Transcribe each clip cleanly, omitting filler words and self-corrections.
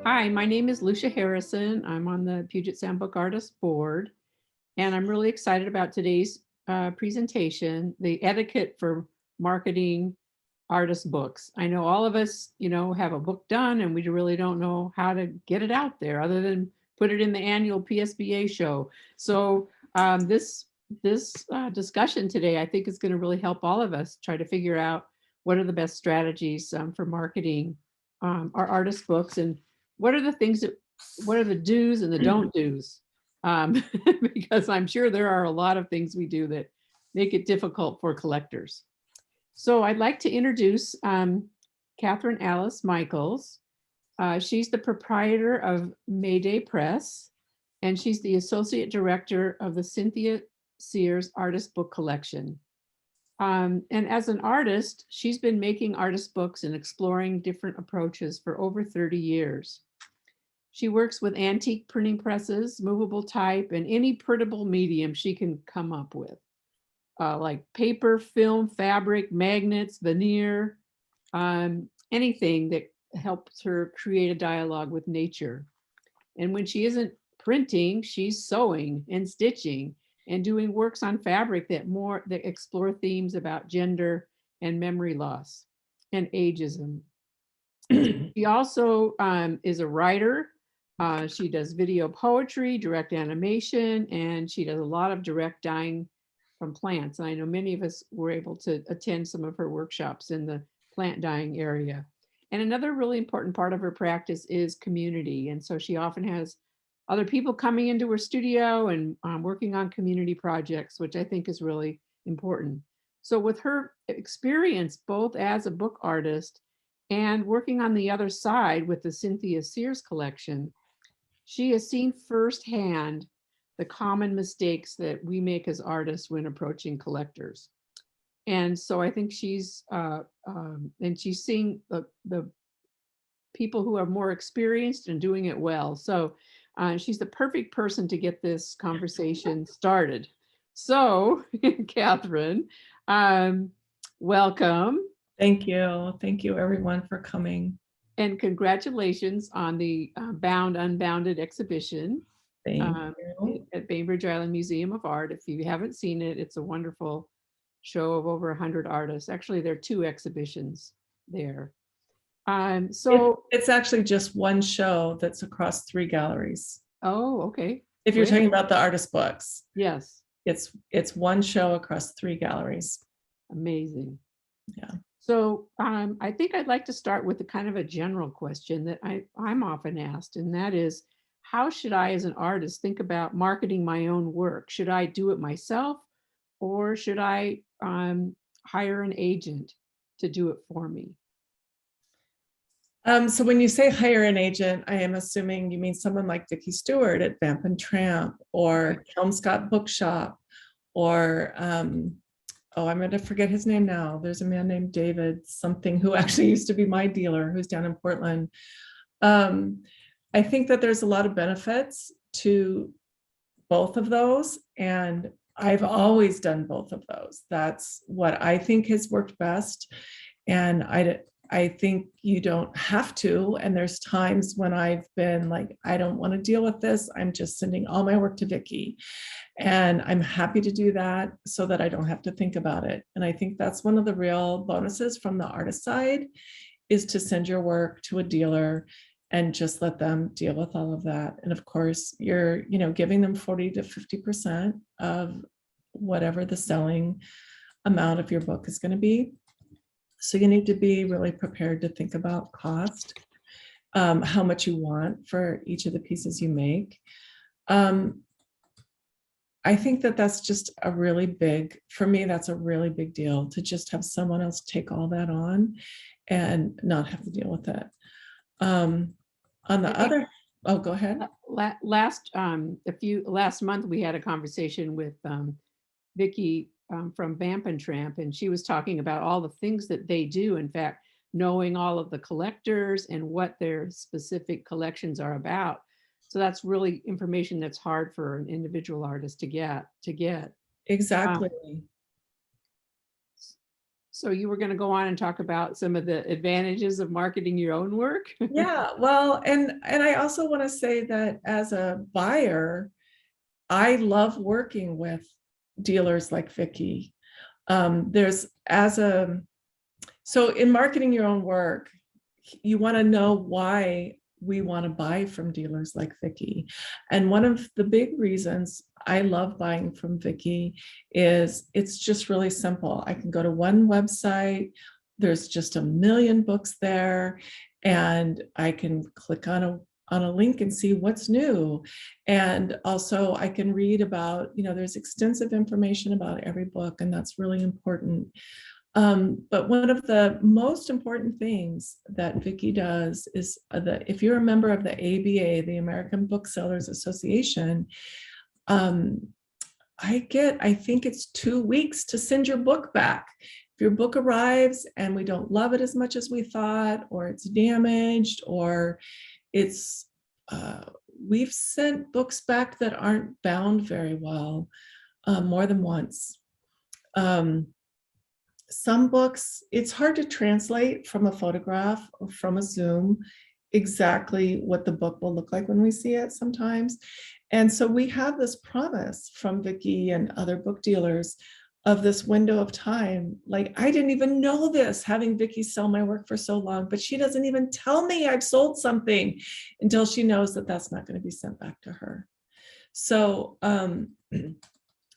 Hi, my name is Lucia Harrison. I'm on the Puget Sound Book Artists Board, and I'm really excited about today's presentation, the etiquette for marketing artist books. I know all of us, have a book done and we really don't know how to get it out there other than put it in the annual PSBA show. So this discussion today, I think is going to really help all of us try to figure out what are the best strategies for marketing our artist books, and what are the things that, what are the do's and the don't do's? Because I'm sure there are a lot of things we do that make it difficult for collectors. So I'd like to introduce Catherine Alice Michaelis. She's the proprietor of Mayday Press, and she's the associate director of the Cynthia Sears Artist Book Collection. And as an artist, she's been making artist books and exploring different approaches for over 30 years. She works with antique printing presses, movable type, and any printable medium she can come up with, like paper, film, fabric, magnets, veneer, anything that helps her create a dialogue with nature. And when she isn't printing, she's sewing and stitching and doing works on fabric that explore themes about gender and memory loss and ageism. She also is a writer. She does video poetry, direct animation, and she does a lot of direct dyeing from plants. And I know many of us were able to attend some of her workshops in the plant dyeing area. And another really important part of her practice is community. And so she often has other people coming into her studio and working on community projects, which I think is really important. So with her experience, both as a book artist and working on the other side with the Cynthia Sears collection, she has seen firsthand the common mistakes that we make as artists when approaching collectors. And so I think she's seeing the people who are more experienced and doing it well. So she's the perfect person to get this conversation started. So, Catherine, welcome. Thank you. Thank you, everyone, for coming. And congratulations on the Bound Unbounded exhibition at Bainbridge Island Museum of Art. If you haven't seen it, it's a wonderful show of over 100 artists. Actually, there are 2 exhibitions there. So it's actually just one show that's across 3 galleries. Oh, okay. If you're talking about the artist books. Yes. It's one show across 3 galleries. Amazing. Yeah. So I think I'd like to start with a kind of a general question that I'm often asked, and that is, how should I as an artist think about marketing my own work? Should I do it myself, or should I hire an agent to do it for me? So when you say hire an agent, I am assuming you mean someone like Vicki Stewart at Vamp and Tramp, or Kelmscott Bookshop, or I'm going to forget his name now. There's a man named David something who actually used to be my dealer, who's down in Portland. I think that there's a lot of benefits to both of those, and I've always done both of those. That's what I think has worked best. And I think you don't have to. And there's times when I've been like, I don't want to deal with this. I'm just sending all my work to Vicki. And I'm happy to do that so that I don't have to think about it. And I think that's one of the real bonuses from the artist side, is to send your work to a dealer and just let them deal with all of that. And of course, you're, giving them 40 to 50% of whatever the selling amount of your book is going to be. So you need to be really prepared to think about cost, how much you want for each of the pieces you make. I think that that's just for me, that's a really big deal, to just have someone else take all that on and not have to deal with it. Go ahead. Last month we had a conversation with Vicki from Vamp and Tramp, and she was talking about all the things that they do. In fact, knowing all of the collectors and what their specific collections are about. So that's really information that's hard for an individual artist to get. Exactly. So you were going to go on and talk about some of the advantages of marketing your own work? Yeah, well, and I also want to say that as a buyer, I love working with dealers like Vicky. So in marketing your own work, you want to know why we want to buy from dealers like Vicky. And one of the big reasons I love buying from Vicky is it's just really simple. I can go to one website, there's just a million books there, and I can click on a link and see what's new. And also I can read about, there's extensive information about every book, and that's really important. But one of the most important things that Vicky does is that if you're a member of the ABA, the American Booksellers Association, I think it's 2 weeks to send your book back. If your book arrives and we don't love it as much as we thought, or it's damaged, or it's, we've sent books back that aren't bound very well, more than once. Some books, it's hard to translate from a photograph or from a Zoom exactly what the book will look like when we see it sometimes. And so we have this promise from Vicky and other book dealers of this window of time. Like, I didn't even know this, having Vicky sell my work for so long, but she doesn't even tell me I've sold something until she knows that that's not going to be sent back to her. So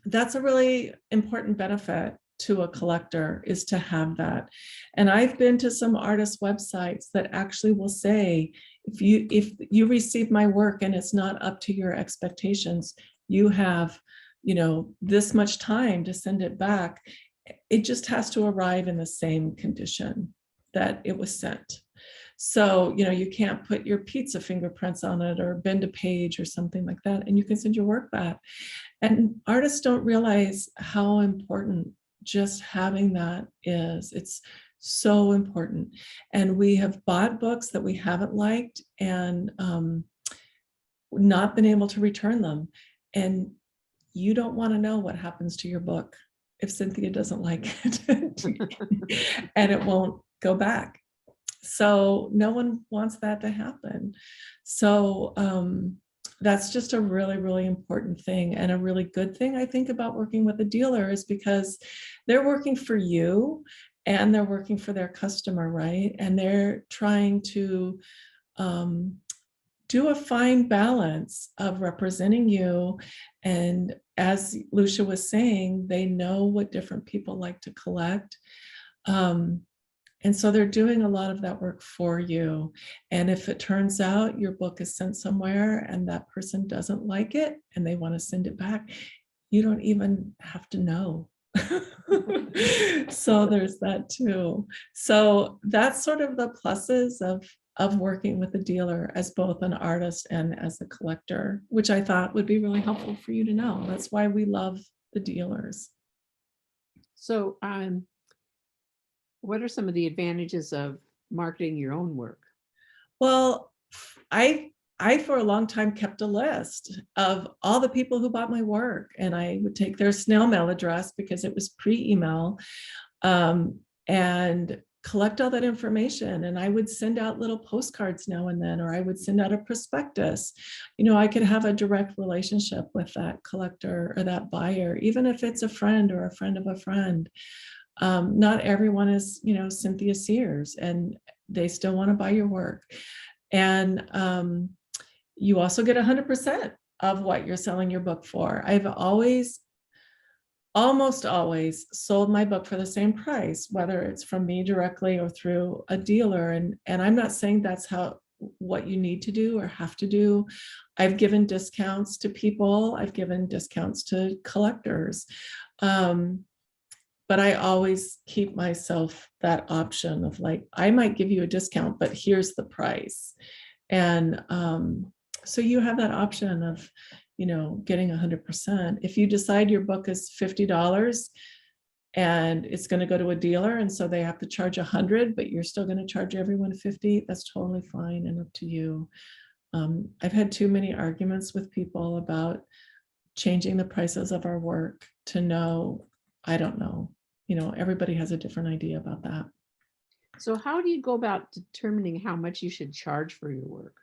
that's a really important benefit to a collector, is to have that. And I've been to some artist websites that actually will say, if you receive my work and it's not up to your expectations, you have, this much time to send it back. It just has to arrive in the same condition that it was sent. So, you can't put your pizza fingerprints on it or bend a page or something like that, and you can send your work back. And artists don't realize how important just having that is. It's so important. And we have bought books that we haven't liked and not been able to return them. And you don't want to know what happens to your book if Cynthia doesn't like it and it won't go back. So no one wants that to happen. So that's just a really, really important thing, and a really good thing, I think, about working with a dealer is because they're working for you and they're working for their customer, right? And they're trying to do a fine balance of representing you. And as Lucia was saying, they know what different people like to collect. And so they're doing a lot of that work for you. And if it turns out your book is sent somewhere and that person doesn't like it and they want to send it back, you don't even have to know. So there's that too. So that's sort of the pluses of working with a dealer as both an artist and as a collector, which I thought would be really helpful for you to know. That's why we love the dealers. So what are some of the advantages of marketing your own work? Well, I for a long time kept a list of all the people who bought my work, and I would take their snail mail address because it was pre-email, and collect all that information. And I would send out little postcards now and then, or I would send out a prospectus. I could have a direct relationship with that collector or that buyer, even if it's a friend or a friend of a friend. Not everyone is, Cynthia Sears, and they still want to buy your work. And you also get 100% of what you're selling your book for. I've almost always sold my book for the same price, whether it's from me directly or through a dealer. And I'm not saying that's what you need to do or have to do. I've given discounts to people. I've given discounts to collectors. But I always keep myself that option of like, I might give you a discount, but here's the price. And so you have that option of, getting 100%. If you decide your book is $50 and it's going to go to a dealer, and so they have to charge $100, but you're still going to charge everyone $50, that's totally fine and up to you. I've had too many arguments with people about changing the prices of our work to know, I don't know. everybody has a different idea about that. So how do you go about determining how much you should charge for your work?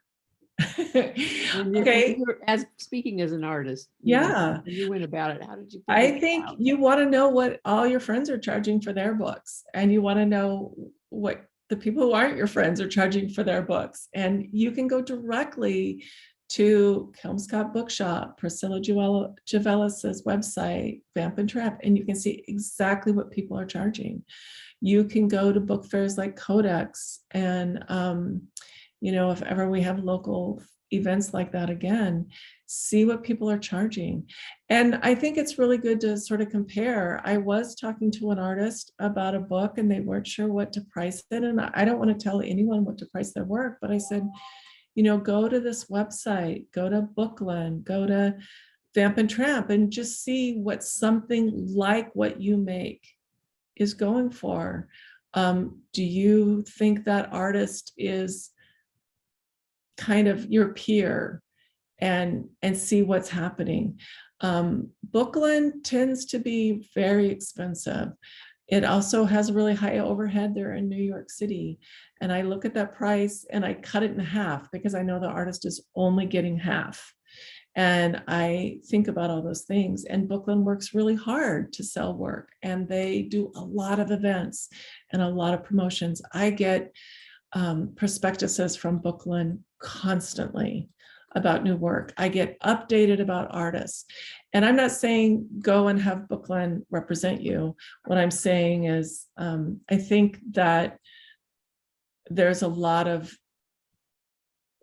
When Okay. you're speaking as an artist, Yeah. when you went about it, how did you figure I that think out? you want to know what all your friends are charging for their books, and you want to know what the people who aren't your friends are charging for their books. And you can go directly to Kelmscott Bookshop, Priscilla Javelis's website, Vamp and Trap, and you can see exactly what people are charging. You can go to book fairs like Codex, and if ever we have local events like that again, see what people are charging. And I think it's really good to sort of compare. I was talking to an artist about a book and they weren't sure what to price it. And I don't want to tell anyone what to price their work, but I said, go to this website, go to Bookland, go to Vamp and Tramp, and just see what something like what you make is going for. Do you think that artist is kind of your peer, and see what's happening? Bookland tends to be very expensive. It also has a really high overhead there in New York City. And I look at that price and I cut it in half because I know the artist is only getting half. And I think about all those things. And Bookland works really hard to sell work. And they do a lot of events and a lot of promotions. I get prospectuses from Bookland constantly about new work. I get updated about artists. And I'm not saying go and have Bookland represent you. What I'm saying is I think that there's a lot of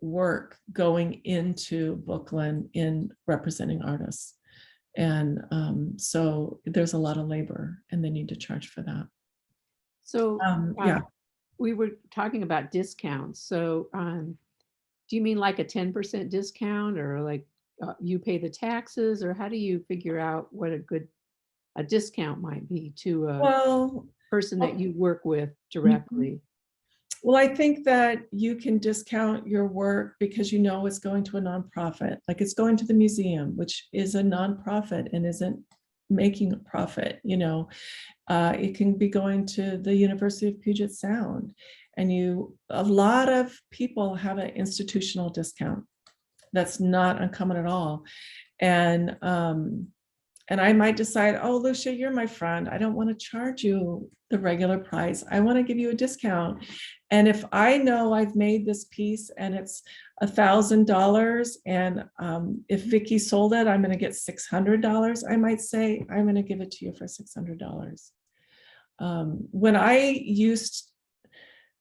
work going into Bookland in representing artists. And so there's a lot of labor and they need to charge for that. So yeah. We were talking about discounts. So do you mean like a 10% discount, or like you pay the taxes, or how do you figure out what a discount might be to a person that you work with directly? Well, I think that you can discount your work because it's going to a nonprofit, like it's going to the museum, which is a nonprofit and isn't making a profit. It can be going to the University of Puget Sound, and a lot of people have an institutional discount. That's not uncommon at all. And I might decide, oh, Lucia, you're my friend. I don't want to charge you the regular price. I want to give you a discount. And if I know I've made this piece and it's $1,000, and if Vicki sold it, I'm going to get $600. I might say, I'm going to give it to you for $600.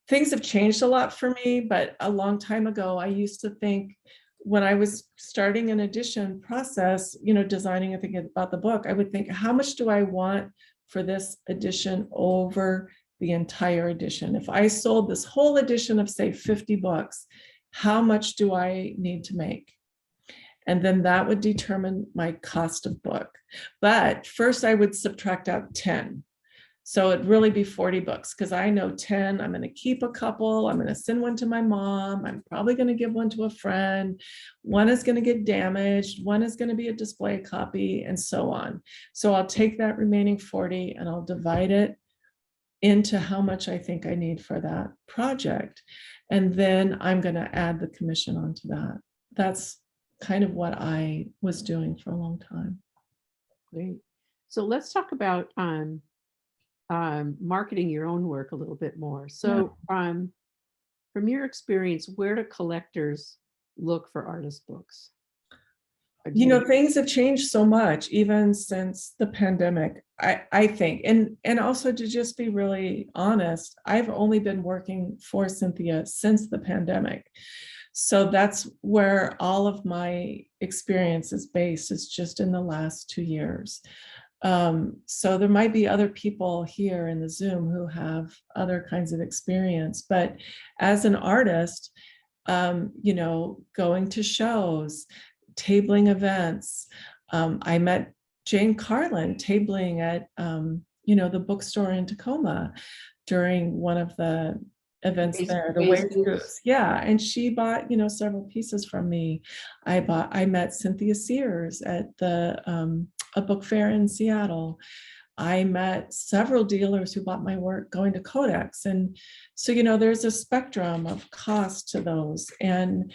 Things have changed a lot for me, but a long time ago, I used to think, when I was starting an edition process, designing and thinking about the book, I would think, how much do I want for this edition over the entire edition? If I sold this whole edition of, say, 50 books, how much do I need to make? And then that would determine my cost of book. But first I would subtract out 10. So it'd really be 40 books, because I know 10, I'm going to keep a couple, I'm going to send one to my mom, I'm probably going to give one to a friend, one is going to get damaged, one is going to be a display copy, and so on. So I'll take that remaining 40 and I'll divide it into how much I think I need for that project. And then I'm going to add the commission onto that. That's kind of what I was doing for a long time. Great. So let's talk about marketing your own work a little bit more. So from your experience, where do collectors look for artist books? Things have changed so much, even since the pandemic, I think. And also, to just be really honest, I've only been working for Cynthia since the pandemic. So that's where all of my experience is based, is just in the last 2 years. So there might be other people here in the Zoom who have other kinds of experience, but as an artist, going to shows, tabling events. I met Jane Carlin tabling at, the bookstore in Tacoma during one of the events there, the Waste Groups. Yeah, and she bought, several pieces from me. I met Cynthia Sears at a book fair in Seattle. I met several dealers who bought my work going to Codex. And so, there's a spectrum of cost to those. And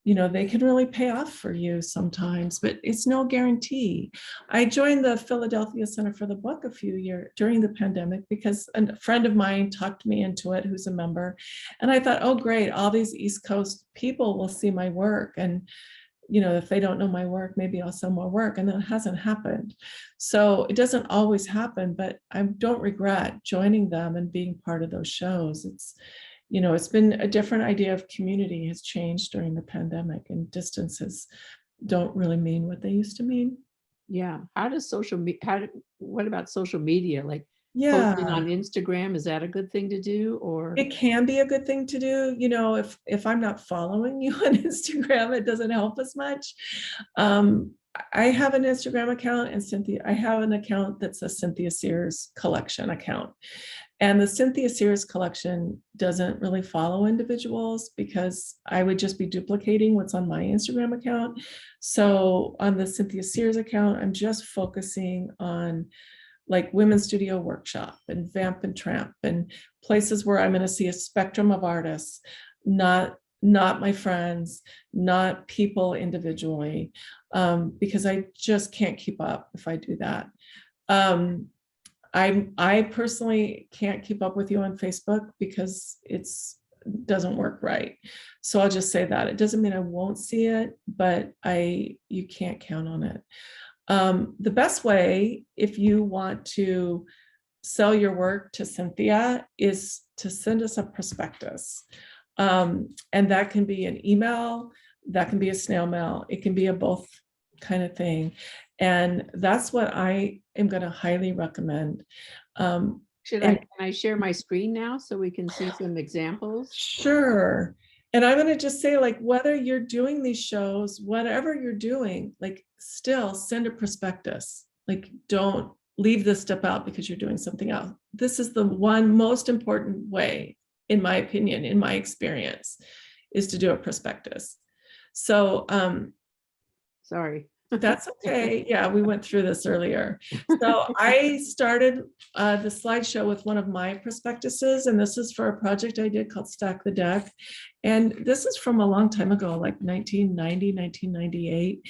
they can really pay off for you sometimes, but it's no guarantee. I joined the Philadelphia Center for the Book a few years during the pandemic because a friend of mine talked me into it, who's a member. And I thought, oh, great, all these East Coast people will see my work. And, if they don't know my work, maybe I'll sell more work. And that hasn't happened. So it doesn't always happen, but I don't regret joining them and being part of those shows. It's been a different idea of community has changed during the pandemic, and distances don't really mean what they used to mean. Yeah. How does what about social media? Like posting on Instagram, is that a good thing to do? Or it can be a good thing to do. If I'm not following you on Instagram, it doesn't help as much. I have an Instagram account, and I have an account that's a Cynthia Sears collection account. And the Cynthia Sears collection doesn't really follow individuals because I would just be duplicating what's on my Instagram account. So on the Cynthia Sears account, I'm just focusing on like Women's Studio Workshop and Vamp and Tramp and places where I'm going to see a spectrum of artists, not my friends, not people individually, because I just can't keep up if I do that. I personally can't keep up with you on Facebook because it doesn't work right. So I'll just say that. It doesn't mean I won't see it, but you can't count on it. The best way, if you want to sell your work to Cynthia, is to send us a prospectus. And that can be an email, that can be a snail mail, it can be a both kind of thing. And that's what I am going to highly recommend. can I share my screen now so we can see some examples? Sure. And I'm going to just say, like, whether you're doing these shows, whatever you're doing, like, still send a prospectus. Like, don't leave this step out because you're doing something else. This is the one most important way, in my opinion, in my experience, is to do a prospectus. So, sorry. That's okay. Yeah, we went through this earlier. So I started the slideshow with one of my prospectuses, and this is for a project I did called Stack the Deck. And this is from a long time ago, like 1990, 1998.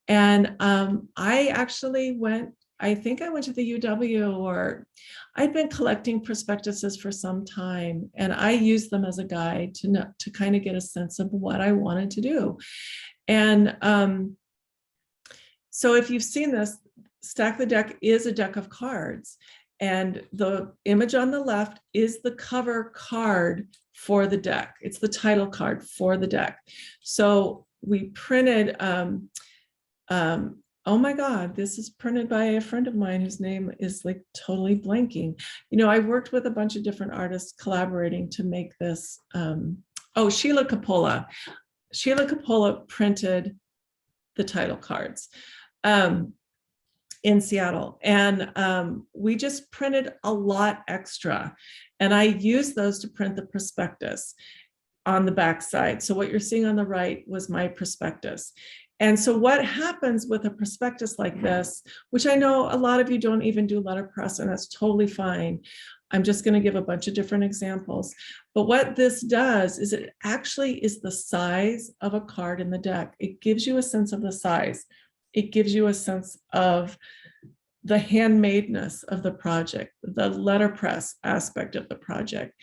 And I actually I think I went to the UW, or I'd been collecting prospectuses for some time, and I used them as a guide to kind of get a sense of what I wanted to do. And so if you've seen this, Stack the Deck is a deck of cards, and the image on the left is the cover card for the deck. It's the title card for the deck. So we printed, oh my God, this is printed by a friend of mine whose name is like totally blanking. I worked with a bunch of different artists collaborating to make this. Sheila Coppola. Sheila Coppola printed the title cards in Seattle. And we just printed a lot extra. And I used those to print the prospectus on the back side. So what you're seeing on the right was my prospectus. And so what happens with a prospectus like this, which I know a lot of you don't even do letterpress, and that's totally fine. I'm just going to give a bunch of different examples. But what this does is it actually is the size of a card in the deck. It gives you a sense of the size. It gives you a sense of the handmadeness of the project, the letterpress aspect of the project.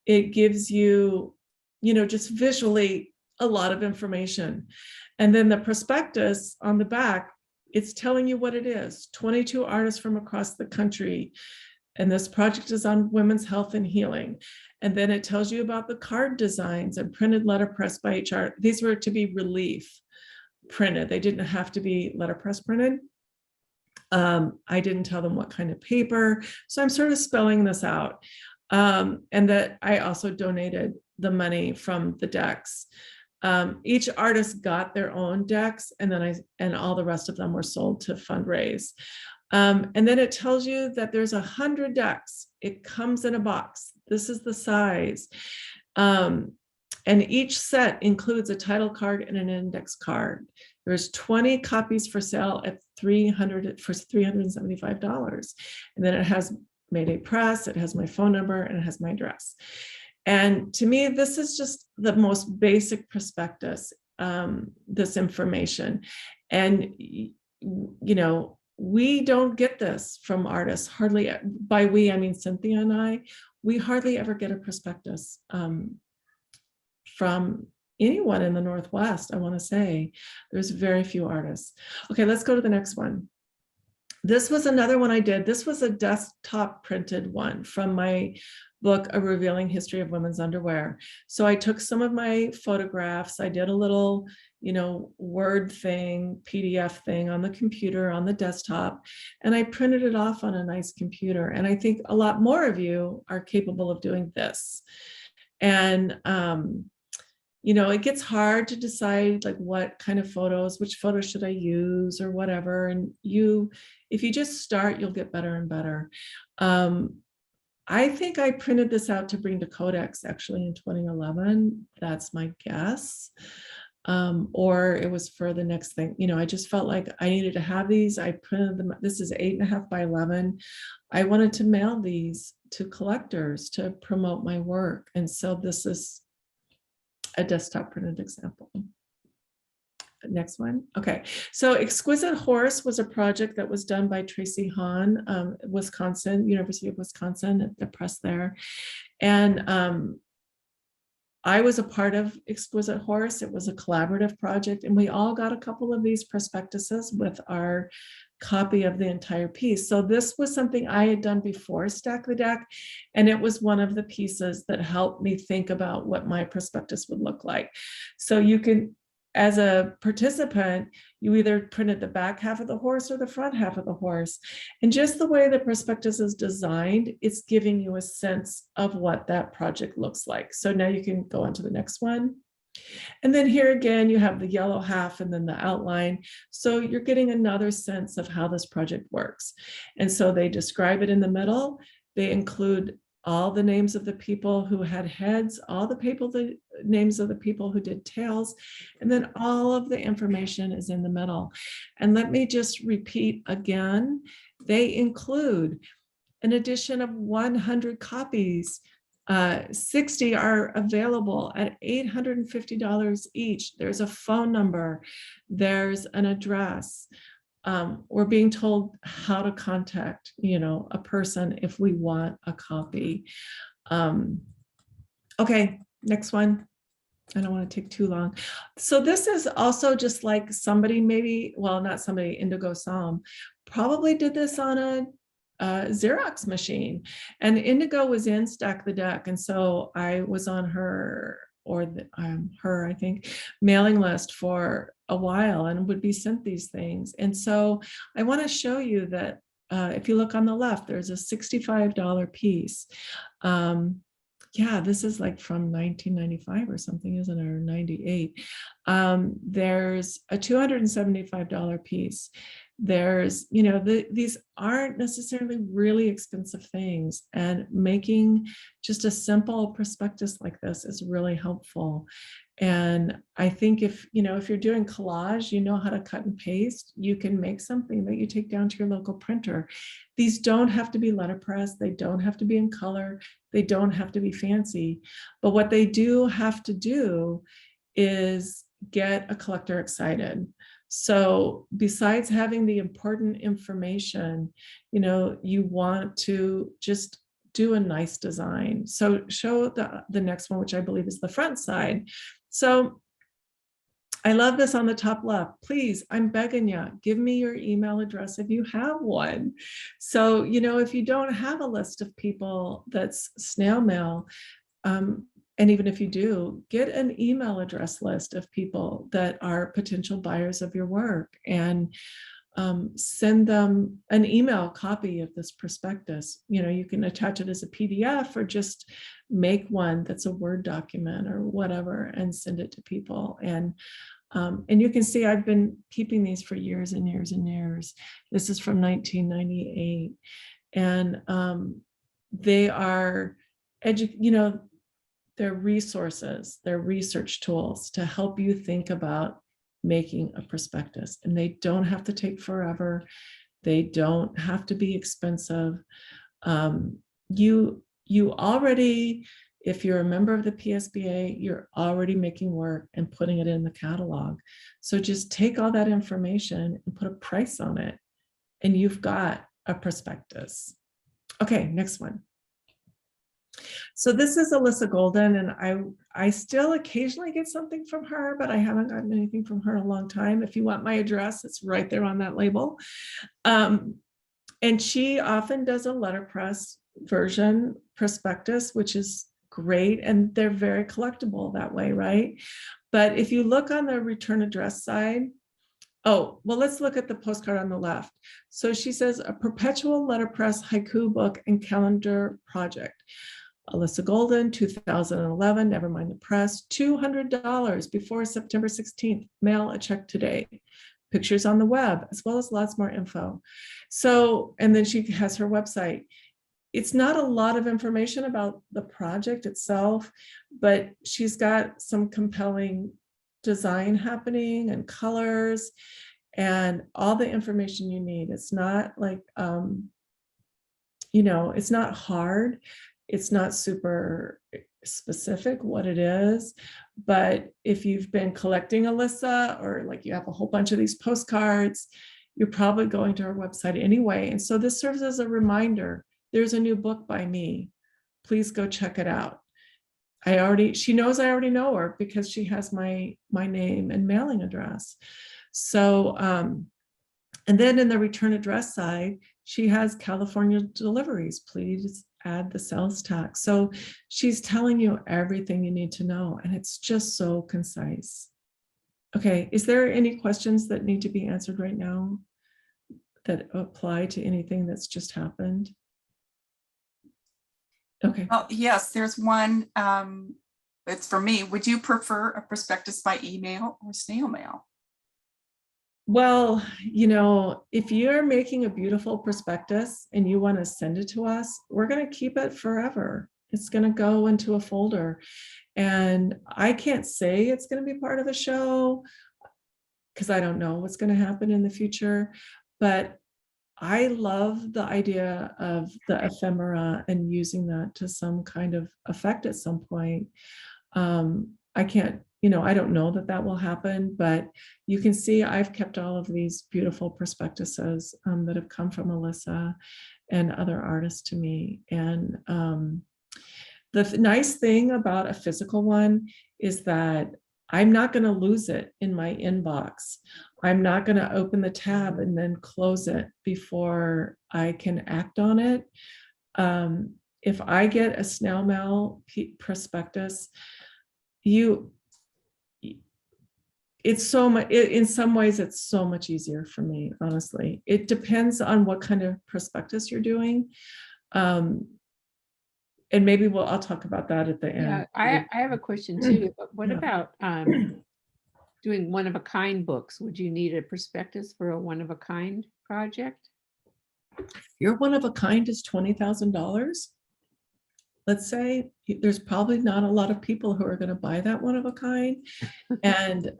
It gives you, just visually a lot of information. And then the prospectus on the back, it's telling you what it is. 22 artists from across the country. And this project is on women's health and healing. And then it tells you about the card designs and printed letterpress by HR. These were to be relief printed. They didn't have to be letterpress printed. I didn't tell them what kind of paper. So I'm sort of spelling this out. And that I also donated the money from the decks. Each artist got their own decks, and then all the rest of them were sold to fundraise. And then it tells you that there's 100 decks. It comes in a box. This is the size. And each set includes a title card and an index card. There's 20 copies for sale at $375. And then it has Mayday Press, it has my phone number, and it has my address. And to me, this is just the most basic prospectus, this information. And, we don't get this from artists, hardly. By we, I mean Cynthia and I. We hardly ever get a prospectus from anyone in the Northwest, I want to say. There's very few artists. Okay, let's go to the next one. This was another one I did. This was a desktop printed one from my book, A Revealing History of Women's Underwear. So I took some of my photographs. I did a little, Word thing, PDF thing on the computer, on the desktop, and I printed it off on a nice computer. And I think a lot more of you are capable of doing this. And, it gets hard to decide like what kind of photos, which photos should I use or whatever. And if you just start, you'll get better and better. I think I printed this out to bring to Codex actually in 2011. That's my guess. Or it was for the next thing. I just felt like I needed to have these. I printed them. This is 8.5 by 11. I wanted to mail these to collectors to promote my work. And so this is a desktop printed example. Next one. Okay. So Exquisite Horse was a project that was done by Tracy Hahn, Wisconsin, University of Wisconsin, at the press there. And I was a part of Exquisite Horse. It was a collaborative project, and we all got a couple of these prospectuses with our copy of the entire piece. So this was something I had done before Stack the Deck, and it was one of the pieces that helped me think about what my prospectus would look like. So you can, as a participant, you either printed the back half of the horse or the front half of the horse. And just the way the prospectus is designed, it's giving you a sense of what that project looks like. So now you can go on to the next one. And then here again, you have the yellow half and then the outline. So you're getting another sense of how this project works. And so they describe it in the middle. They include all the names of the people who had heads, all the names of the people who did tails, and then all of the information is in the middle. And let me just repeat again, they include an edition of 100 copies. 60 are available at $850 each. There's a phone number, there's an address. We're being told how to contact, a person if we want a copy. Okay, next one. I don't want to take too long. So this is also just like somebody, maybe, well, not somebody, Indigo Psalm, probably did this on a Xerox machine, and Indigo was in Stack the Deck, and so I was on her, or I think, mailing list for a while and would be sent these things. And so I want to show you that if you look on the left, there's a $65 piece. Yeah, this is like from 1995 or something, isn't it, or 98. There's a $275 piece. There's, these aren't necessarily really expensive things, and making just a simple prospectus like this is really helpful. And I think if you're doing collage, you know how to cut and paste, you can make something that you take down to your local printer. These don't have to be letterpress. They don't have to be in color. They don't have to be fancy. But what they do have to do is get a collector excited. So besides having the important information, you want to just do a nice design. So show the next one, which I believe is the front side. So I love this on the top left. Please, I'm begging you, give me your email address if you have one. So, if you don't have a list of people that's snail mail, and even if you do, get an email address list of people that are potential buyers of your work, and send them an email copy of this prospectus. You can attach it as a PDF or just make one that's a Word document or whatever and send it to people. And you can see I've been keeping these for years and years and years. This is from 1998. And they are, they're resources, they're research tools to help you think about making a prospectus, and they don't have to take forever. They don't have to be expensive. You already, if you're a member of the PSBA, you're already making work and putting it in the catalog. So just take all that information and put a price on it, and you've got a prospectus. Okay, next one. So this is Alyssa Golden, and I still occasionally get something from her, but I haven't gotten anything from her in a long time. If you want my address, it's right there on that label. And she often does a letterpress version prospectus, which is great, and they're very collectible that way, right? But if you look on the return address side, oh, well, let's look at the postcard on the left. So she says, a perpetual letterpress haiku book and calendar project. Alyssa Golden, 2011, never mind the press, $200 before September 16th. Mail a check today. Pictures on the web, as well as lots more info. So, and then she has her website. It's not a lot of information about the project itself, but she's got some compelling design happening and colors and all the information you need. It's not like, it's not hard. It's not super specific what it is, but if you've been collecting Alyssa, or like you have a whole bunch of these postcards, you're probably going to her website anyway. And so this serves as a reminder, there's a new book by me. Please go check it out. She knows I already know her because she has my name and mailing address. So, and then in the return address side, she has California deliveries. Please add the sales tax. So she's telling you everything you need to know, and it's just so concise. Okay, is there any questions that need to be answered right now that apply to anything that's just happened? Okay. Oh, yes, there's one. It's for me. Would you prefer a prospectus by email or snail mail? Well, if you're making a beautiful prospectus and you want to send it to us, we're going to keep it forever. It's going to go into a folder. And I can't say it's going to be part of a show because I don't know what's going to happen in the future. But I love the idea of the ephemera and using that to some kind of effect at some point. I can't, I don't know that will happen, but you can see I've kept all of these beautiful prospectuses that have come from Alyssa and other artists to me. And the nice thing about a physical one is that I'm not going to lose it in my inbox. I'm not going to open the tab and then close it before I can act on it. If I get a snail mail prospectus, it's so much, in some ways, it's so much easier for me, honestly. It depends on what kind of prospectus you're doing. And maybe I'll talk about that at the end. Yeah, I have a question too. But what about doing one-of-a-kind books? Would you need a prospectus for a one-of-a-kind project? Your one-of-a-kind is $20,000. Let's say there's probably not a lot of people who are going to buy that one-of-a-kind. And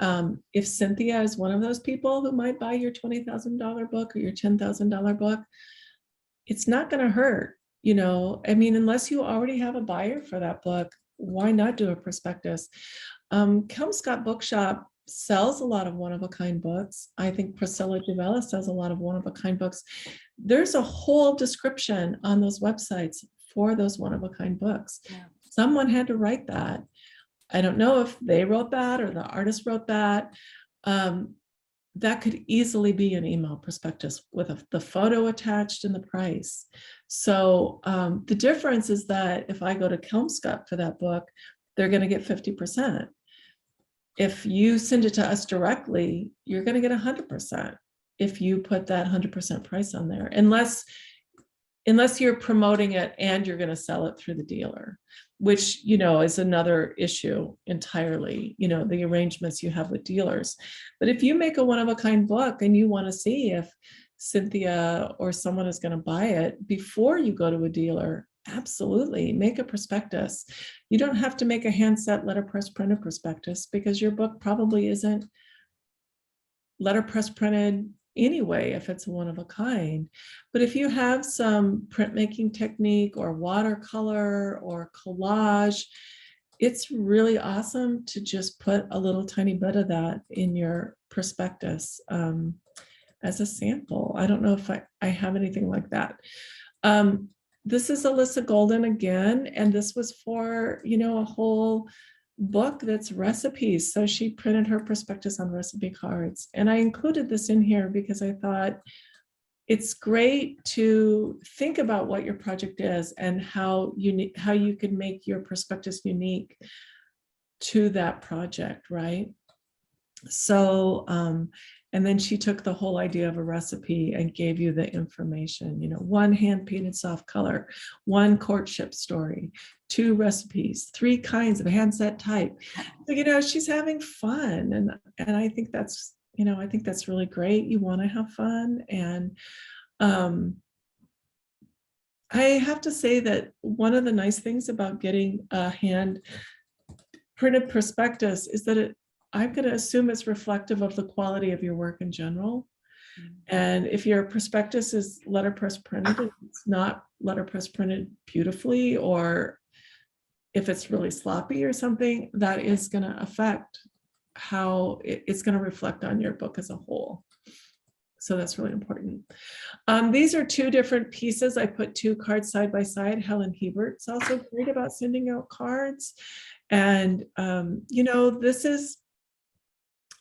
if Cynthia is one of those people who might buy your $20,000 book or your $10,000 book, it's not going to hurt. Unless you already have a buyer for that book, why not do a prospectus? Kelmscott Bookshop sells a lot of one-of-a-kind books. I think Priscilla Javella sells a lot of one-of-a-kind books. There's a whole description on those websites for those one-of-a-kind books. Yeah. Someone had to write that. I don't know if they wrote that or the artist wrote that. That could easily be an email prospectus with the photo attached and the price. So the difference is that if I go to Kelmscott for that book, they're going to get 50%. If you send it to us directly, you're going to get 100% if you put that 100% price on there, unless you're promoting it and you're going to sell it through the dealer, which, is another issue entirely, the arrangements you have with dealers. But if you make a one-of-a-kind book and you want to see if Cynthia or someone is going to buy it before you go to a dealer, absolutely make a prospectus. You don't have to make a handset letterpress printed prospectus because your book probably isn't letterpress printed anyway, if it's one of a kind. But if you have some printmaking technique or watercolor or collage, it's really awesome to just put a little tiny bit of that in your prospectus as a sample. I don't know if I have anything like that. This is Alyssa Golden again, and this was for, a whole book that's recipes. So she printed her prospectus on recipe cards. And I included this in here because I thought it's great to think about what your project is and how you can make your prospectus unique to that project, right? So, and then she took the whole idea of a recipe and gave you the information, one hand painted soft color, one courtship story, 2 recipes, 3 kinds of handset type. So, she's having fun. And I think that's, I think that's really great. You want to have fun. And I have to say that one of the nice things about getting a hand printed prospectus is that I'm going to assume it's reflective of the quality of your work in general. And if your prospectus is letterpress printed, and it's not letterpress printed beautifully, or if it's really sloppy or something, that is going to affect how it's going to reflect on your book as a whole. So that's really important. These are 2 different pieces. I put 2 cards side by side. Helen Hebert's also great about sending out cards. And, this is,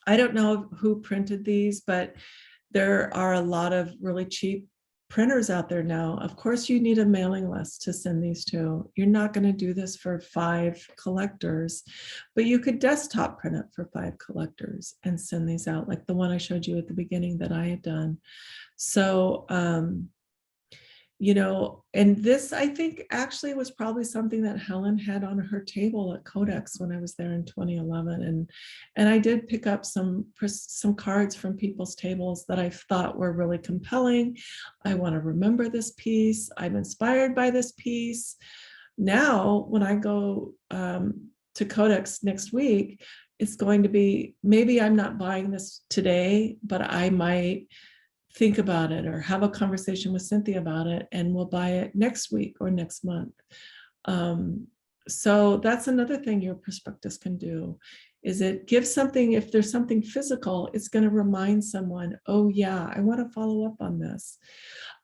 I don't know who printed these, but there are a lot of really cheap printers out there now. Of course, you need a mailing list to send these to. You're not going to do this for 5 collectors, but you could desktop print it for 5 collectors and send these out, like the one I showed you at the beginning that I had done. So, and this, I think, actually was probably something that Helen had on her table at Codex when I was there in 2011. And I did pick up some cards from people's tables that I thought were really compelling. I want to remember this piece. I'm inspired by this piece. Now, when I go to Codex next week, it's going to be, maybe I'm not buying this today, but I might think about it or have a conversation with Cynthia about it, and we'll buy it next week or next month. So that's another thing your prospectus can do, is it gives something, if there's something physical, it's going to remind someone, oh yeah, I want to follow up on this.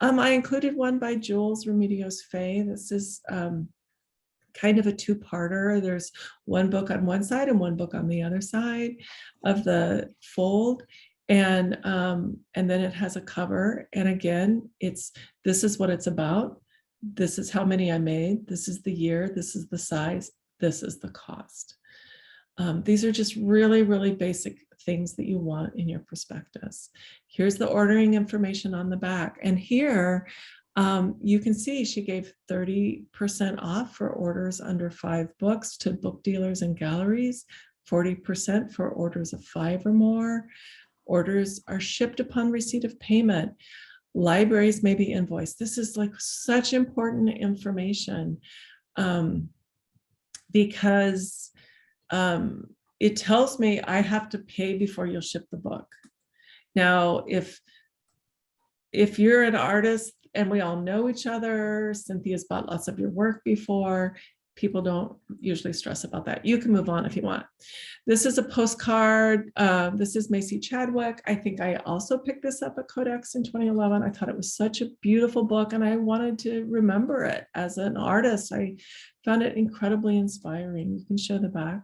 I included one by Jules Remedios Fay. This is kind of a 2-parter. There's one book on one side and one book on the other side of the fold. And then it has a cover. And again, this is what it's about. This is how many I made. This is the year. This is the size. This is the cost. These are just really, really basic things that you want in your prospectus. Here's the ordering information on the back. And here you can see she gave 30% off for orders under 5 books to book dealers and galleries, 40% for orders of 5 or more. Orders are shipped upon receipt of payment. Libraries may be invoiced. This is like such important information because it tells me I have to pay before you'll ship the book. Now, if you're an artist and we all know each other, Cynthia's bought lots of your work before, people don't usually stress about that. You can move on if you want. This is a postcard. This is Macy Chadwick. I think I also picked this up at Codex in 2011. I thought it was such a beautiful book and I wanted to remember it as an artist. I found it incredibly inspiring. You can show the back.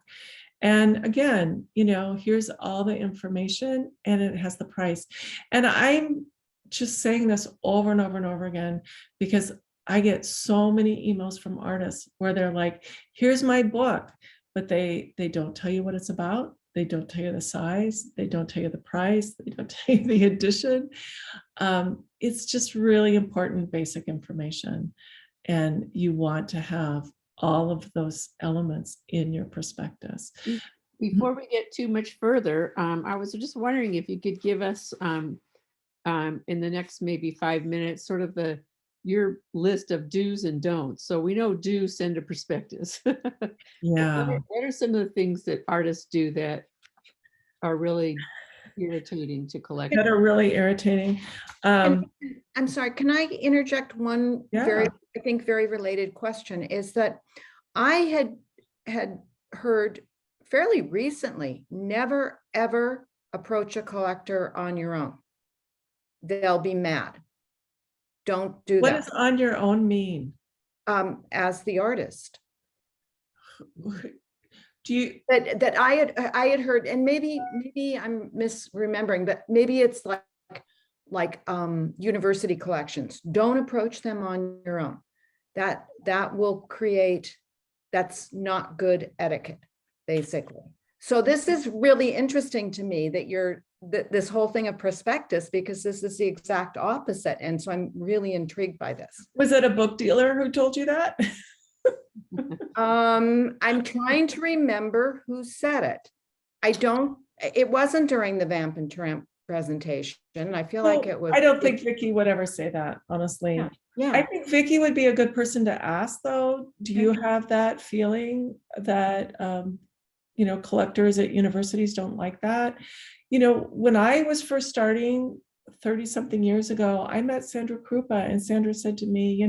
And again, here's all the information and it has the price. And I'm just saying this over and over and over again because I get so many emails from artists where they're like, here's my book, but they don't tell you what it's about. They don't tell you the size. They don't tell you the price. They don't tell you the edition. It's just really important basic information. And you want to have all of those elements in your prospectus. Before we get too much further, I was just wondering if you could give us in the next maybe 5 minutes, sort of your list of do's and don'ts. So we know do, send a prospectus. Yeah. What are some of the things that artists do that are really irritating to collect. that are really irritating. And I'm sorry, can I interject one very, Yeah. I think, very related question? Is that I had heard fairly recently, never, ever approach a collector on your own. They'll be mad. Don't do What that. does on your own mean? As the artist. Do you, That I had heard, and maybe I'm misremembering, but maybe it's like university collections. Don't approach them on your own. That will create, that's not good etiquette, basically. So this is really interesting to me that this whole thing of prospectus, because this is the exact opposite. And so I'm really intrigued by this. was it a book dealer who told you that? I'm trying to remember who said it. It wasn't during the Vamp and Tramp presentation. I feel like it was. I don't think Vicky would ever say that, honestly. Yeah. I think Vicky would be a good person to ask, though. Do you have that feeling that, collectors at universities don't like that? When I was first starting 30-something years ago, I met Sandra Krupa, and Sandra said to me,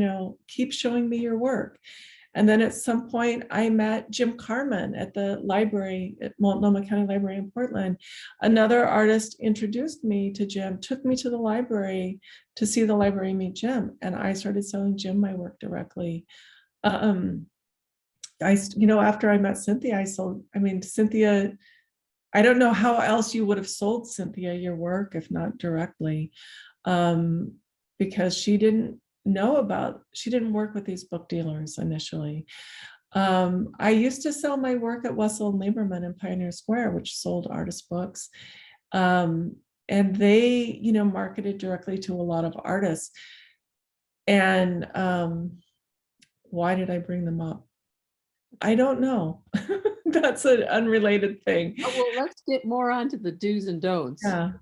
keep showing me your work. And then at some point I met Jim Carmen at the library at Multnomah County Library in Portland. Another artist introduced me to Jim, took me to the library to see the library meet Jim. And I started selling Jim my work directly. After I met Cynthia, Cynthia, I don't know how else you would have sold Cynthia your work if not directly, because she didn't work with these book dealers initially. I used to sell my work at Wessel and Lieberman in Pioneer Square, which sold artist books. And they, marketed directly to a lot of artists. And why did I bring them up? I don't know. That's an unrelated thing. Oh, well, let's get more onto the do's and don'ts. Yeah.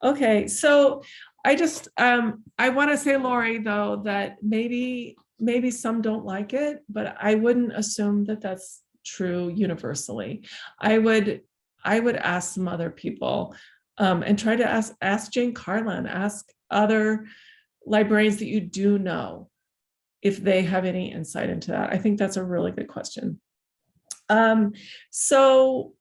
Okay. So I just, I want to say, Lori, though, that maybe some don't like it, but I wouldn't assume that that's true universally. I would ask some other people, and try to ask Jane Carlin, ask other librarians that you do know if they have any insight into that. I think that's a really good question. So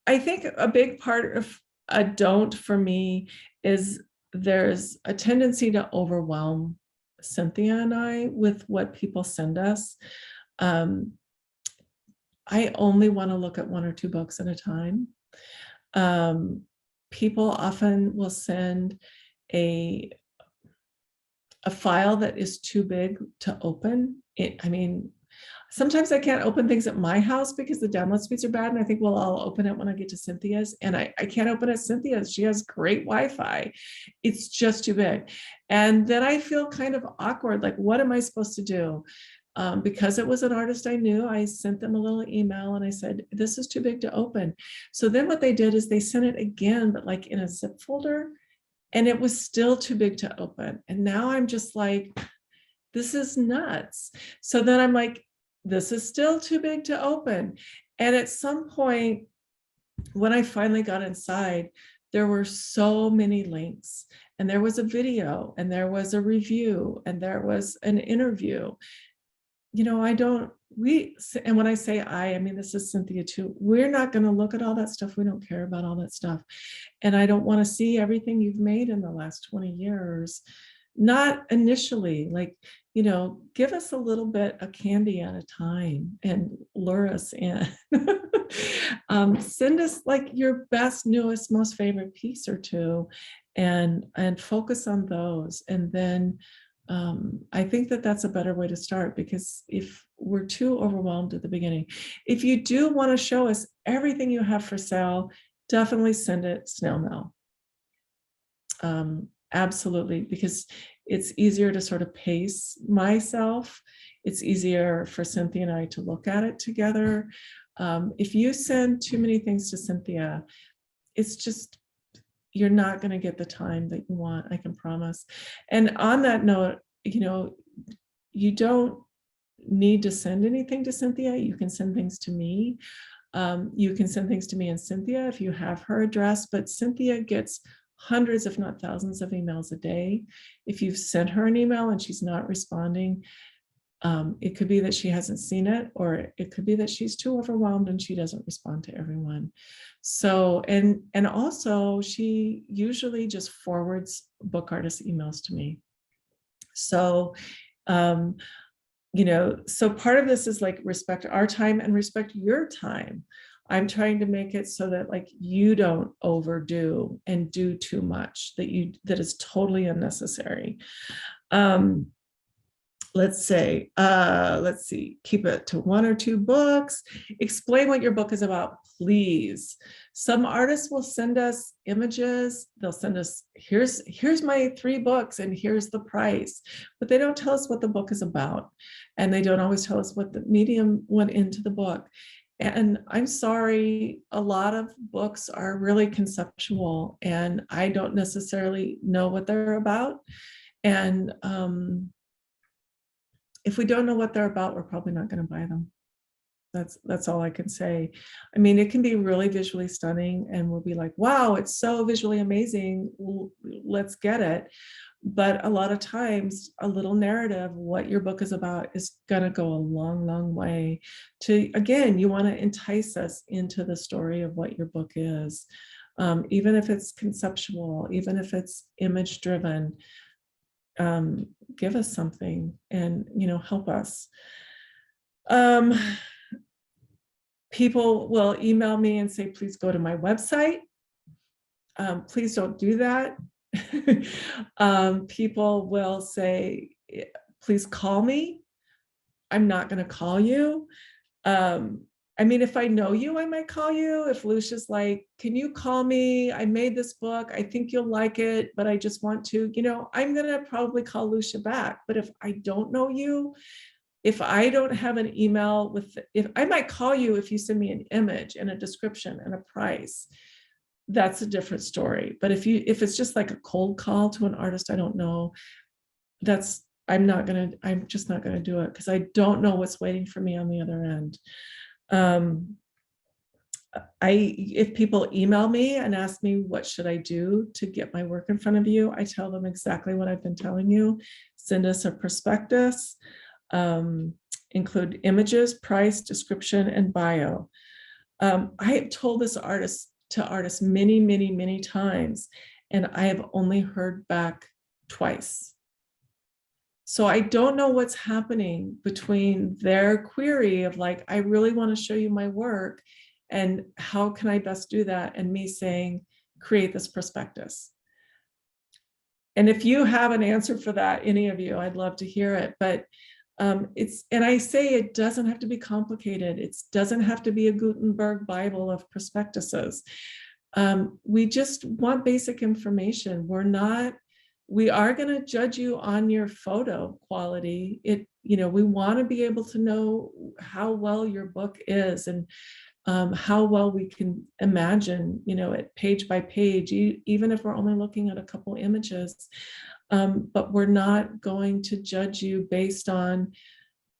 I think a big part of a don't for me is there's a tendency to overwhelm Cynthia and I with what people send us. I only want to look at 1 or 2 books at a time. People often will send a file that is too big to open. Sometimes I can't open things at my house because the download speeds are bad. And I think, well, I'll open it when I get to Cynthia's. And I can't open it at Cynthia's. She has great Wi-Fi. It's just too big. And then I feel kind of awkward. Like, what am I supposed to do? Because it was an artist I knew, I sent them a little email and I said, this is too big to open. So then what they did is they sent it again, but like in a zip folder. And it was still too big to open. And now I'm just like, this is nuts. So then I'm like, this is still too big to open. And at some point, when I finally got inside, there were so many links, and there was a video, and there was a review, and there was an interview. And when I say I mean, this is Cynthia too. We're not going to look at all that stuff. We don't care about all that stuff. And I don't want to see everything you've made in the last 20 years. Not initially, give us a little bit of candy at a time and lure us in. Send us like your best, newest, most favorite piece or two, and focus on those. And then I think that that's a better way to start, because if we're too overwhelmed at the beginning, if you do want to show us everything you have for sale, definitely send it snail mail. Absolutely, because it's easier to sort of pace myself. It's easier for Cynthia and I to look at it together. If you send too many things to Cynthia, it's just, you're not going to get the time that you want, I can promise. And on that note, you don't need to send anything to Cynthia. You can send things to me. You can send things to me and Cynthia if you have her address, but Cynthia gets hundreds, if not thousands of emails a day. If you've sent her an email and she's not responding, it could be that she hasn't seen it, or it could be that she's too overwhelmed and she doesn't respond to everyone. So, and also she usually just forwards book artist emails to me. So, you know, so part of this is like respect our time and respect your time. I'm trying to make it so that like you don't overdo and do too much that is totally unnecessary. Let's see, keep it to 1 or 2 books. Explain what your book is about, please. Some artists will send us images. They'll send us, here's my 3 books and here's the price, but they don't tell us what the book is about. And they don't always tell us what the medium went into the book. And I'm sorry, a lot of books are really conceptual and I don't necessarily know what they're about. And if we don't know what they're about, we're probably not going to buy them. That's all I can say. I mean, it can be really visually stunning and we'll be like, wow, it's so visually amazing. Let's get it. But a lot of times a little narrative, what your book is about, is going to go a long, long way to, again, you want to entice us into the story of what your book is. Even if it's conceptual, even if it's image driven, give us something and, you know, help us. People will email me and say, please go to my website. Please don't do that. People will say, please call me. I'm not going to call you. I mean, if I know you, I might call you. If Lucia's like, can you call me? I made this book. I think you'll like it, but I just want to, you know, I'm going to probably call Lucia back. But if I don't know you, if I don't have an email with, if I might call you if you send me an image and a description and a price, that's a different story. But if it's just like a cold call to an artist I don't know, I'm just not going to do it because I don't know what's waiting for me on the other end. If people email me and ask me what should I do to get my work in front of you, I tell them exactly what I've been telling you. Send us a prospectus, include images, price, description, and bio. I have told this to artists many, many, many times, and I have only heard back twice. So I don't know what's happening between their query of like, I really want to show you my work and how can I best do that? And me saying, create this prospectus. And if you have an answer for that, any of you, I'd love to hear it. But and I say it doesn't have to be complicated. It doesn't have to be a Gutenberg Bible of prospectuses. We just want basic information. We are going to judge you on your photo quality. We want to be able to know how well your book is and how well we can imagine, it page by page, even if we're only looking at a couple images. But we're not going to judge you based on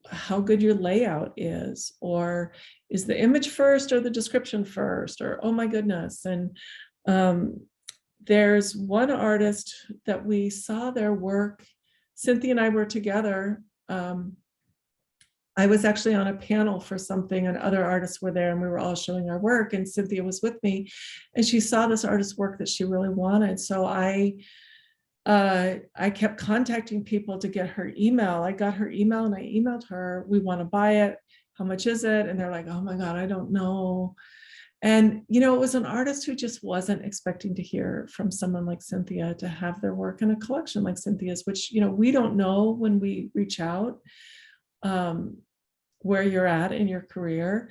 how good your layout is, or is the image first or the description first, or oh my goodness. And there's one artist that we saw their work. Cynthia and I were together. I was actually on a panel for something and other artists were there and we were all showing our work, and Cynthia was with me and she saw this artist's work that she really wanted. So I kept contacting people to get her email. I got her email and I emailed her, we want to buy it. How much is it? And they're like, oh my God, I don't know. And, it was an artist who just wasn't expecting to hear from someone like Cynthia to have their work in a collection like Cynthia's, which, we don't know when we reach out where you're at in your career.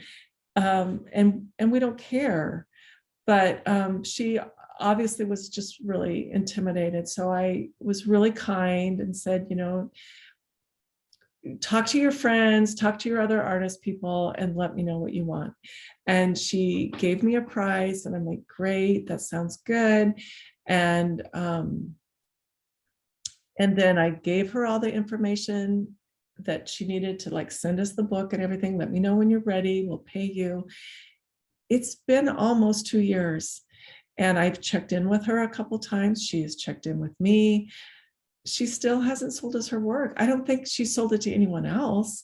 And we don't care. But she obviously was just really intimidated. So I was really kind and said, talk to your friends, talk to your other artist people, and let me know what you want. And she gave me a price, and I'm like, great, that sounds good. And then I gave her all the information that she needed to send us the book and everything. Let me know when you're ready, we'll pay you. it's been almost 2 years, and I've checked in with her a couple times. She has checked in with me. She still hasn't sold us her work. I don't think she sold it to anyone else,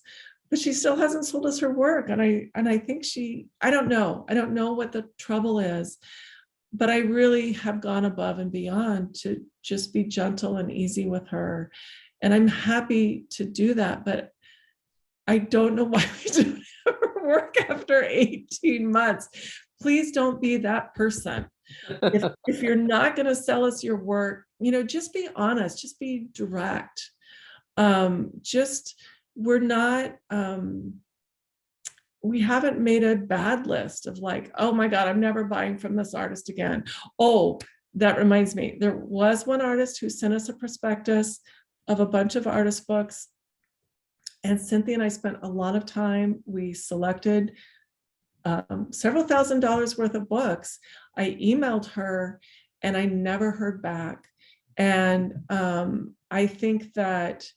but she still hasn't sold us her work. And I think I don't know what the trouble is, but I really have gone above and beyond to just be gentle and easy with her. And I'm happy to do that, but I don't know why we don't have her work after 18 months. Please don't be that person. If you're not going to sell us your work, just be honest, just be direct. We're not, we haven't made a bad list of like, oh my God, I'm never buying from this artist again. Oh, that reminds me, there was one artist who sent us a prospectus of a bunch of artist books. And Cynthia and I spent a lot of time. We selected several $1,000s worth of books. I emailed her and I never heard back. And I think that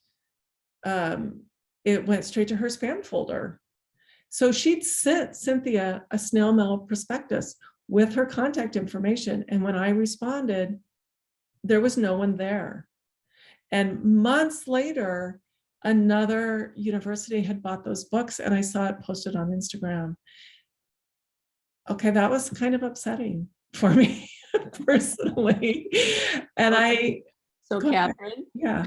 it went straight to her spam folder. So she'd sent Cynthia a snail mail prospectus with her contact information. And when I responded, there was no one there. And months later, another university had bought those books and I saw it posted on Instagram. Okay, that was kind of upsetting for me personally. And So go ahead. Catherine, Yeah.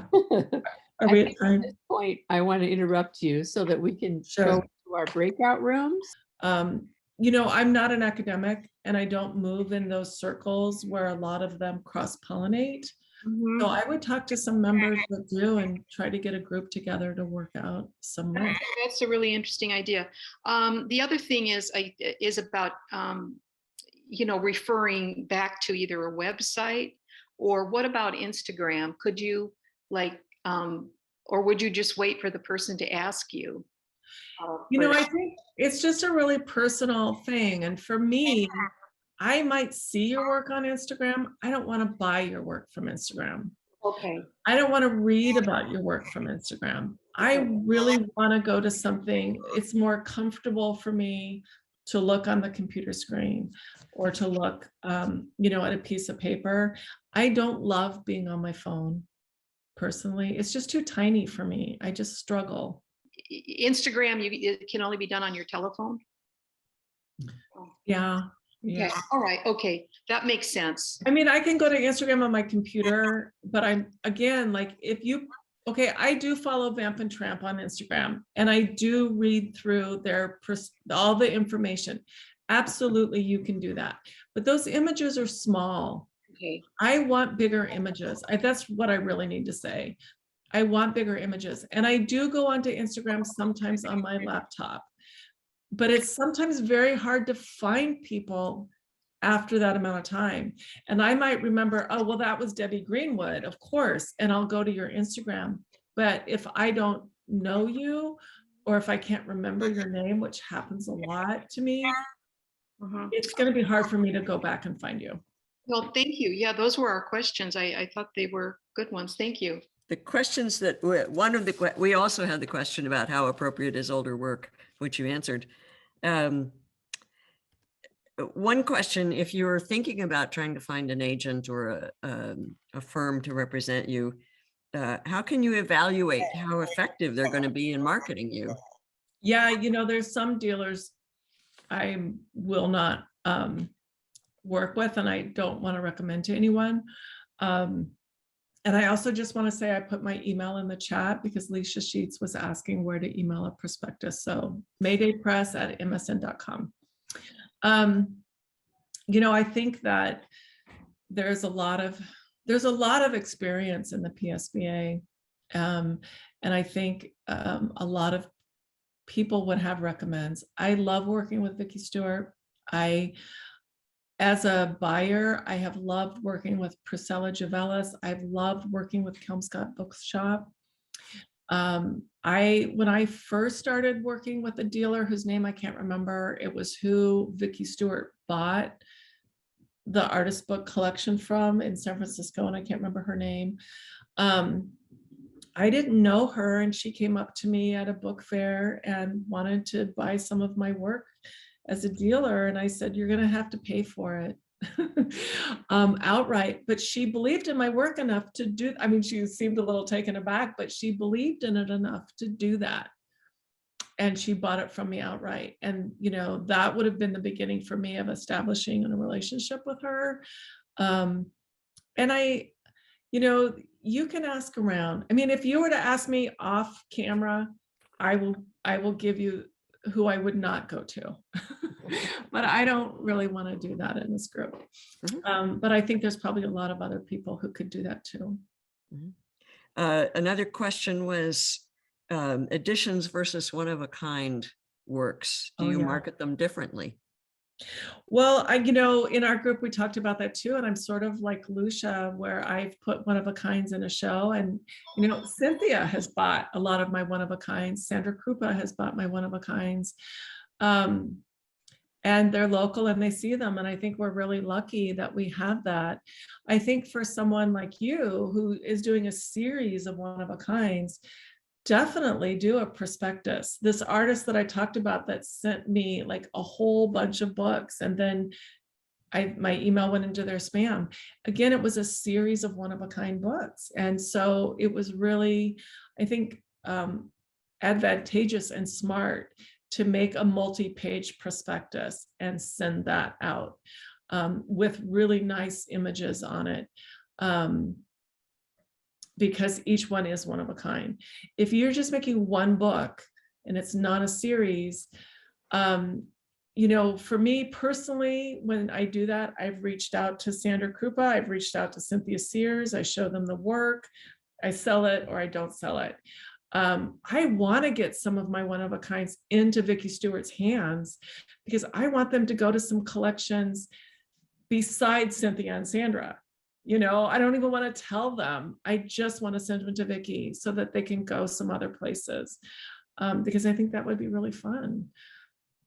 I Are we think at time? at this point, I want to interrupt you so that we can Sure. go to our breakout rooms. I'm not an academic and I don't move in those circles where a lot of them cross-pollinate. So I would talk to some members that do and try to get a group together to work out some way. That's a really interesting idea. The other thing is about referring back to either a website or what about Instagram? Could you or would you just wait for the person to ask you? I think it's just a really personal thing. And for me, I might see your work on Instagram. I don't want to buy your work from Instagram. Okay. I don't want to read about your work from Instagram. I really want to go to something. It's more comfortable for me to look on the computer screen or to look, at a piece of paper. I don't love being on my phone personally. It's just too tiny for me. I just struggle. Instagram, it can only be done on your telephone? Yeah. Yeah. Okay. All right. Okay. That makes sense. I mean, I can go to Instagram on my computer, but I do follow Vamp and Tramp on Instagram and I do read through all the information. Absolutely, you can do that. But those images are small. Okay. I want bigger images. That's what I really need to say. I want bigger images. And I do go onto Instagram sometimes on my laptop, but it's sometimes very hard to find people after that amount of time. And I might remember, oh, well, that was Debbie Greenwood, of course. And I'll go to your Instagram. But if I don't know you, or if I can't remember your name, which happens a lot to me, it's going to be hard for me to go back and find you. Well, thank you. Yeah, those were our questions. I thought they were good ones. Thank you. The questions that we also had the question about how appropriate is older work, which you answered. One question, if you're thinking about trying to find an agent or a firm to represent you, how can you evaluate how effective they're going to be in marketing you? Yeah, there's some dealers I will not work with and I don't want to recommend to anyone. And I also just want to say I put my email in the chat because Leisha Sheets was asking where to email a prospectus. So maydaypress@msn.com. I think that there's a lot of experience in the PSBA. And I think a lot of people would have recommends. I love working with Vicki Stewart. As a buyer, I have loved working with Priscilla Javelis. I've loved working with Kelmscott Bookshop. When I first started working with a dealer whose name I can't remember, it was who Vicki Stewart bought the artist book collection from in San Francisco, and I can't remember her name. I didn't know her, and she came up to me at a book fair and wanted to buy some of my work. as a dealer, and I said, you're going to have to pay for it outright. But she believed in my work enough to do, I mean, she seemed a little taken aback, but she believed in it enough to do that. And she bought it from me outright. And, you know, that would have been the beginning for me of establishing a relationship with her. And I, you know, you can ask around. I mean, if you were to ask me off camera, I will give you who I would not go to. But I don't really want to do that in this group. But I think there's probably a lot of other people who could do that too. Another question was editions versus one-of-a-kind works. Do Oh, you yeah. market them differently? Well, you know, in our group, we talked about that too. And I'm sort of like Lucia, where I've put one-of-a-kinds in a show. And, you know, Cynthia has bought a lot of my one-of-a-kinds. Sandra Krupa has bought my one-of-a-kinds. And they're local and they see them. And I think we're really lucky that we have that. I think for someone like you, who is doing a series of one-of-a-kinds, definitely do a prospectus. This artist that I talked about that sent me like a whole bunch of books, and then my email went into their spam. Again, it was a series of one-of-a-kind books. And so it was really, I think, advantageous and smart to make a multi-page prospectus and send that out with really nice images on it. Because each one is one of a kind. If you're just making one book and it's not a series, you know, for me personally, when I do that, I've reached out to Sandra Krupa, I've reached out to Cynthia Sears, I show them the work, I sell it or I don't sell it. I want to get some of my one-of-a-kinds into Vicki Stewart's hands because I want them to go to some collections besides Cynthia and Sandra. You know, I don't even want to tell them. I just want to send them to Vicki so that they can go some other places, because I think that would be really fun.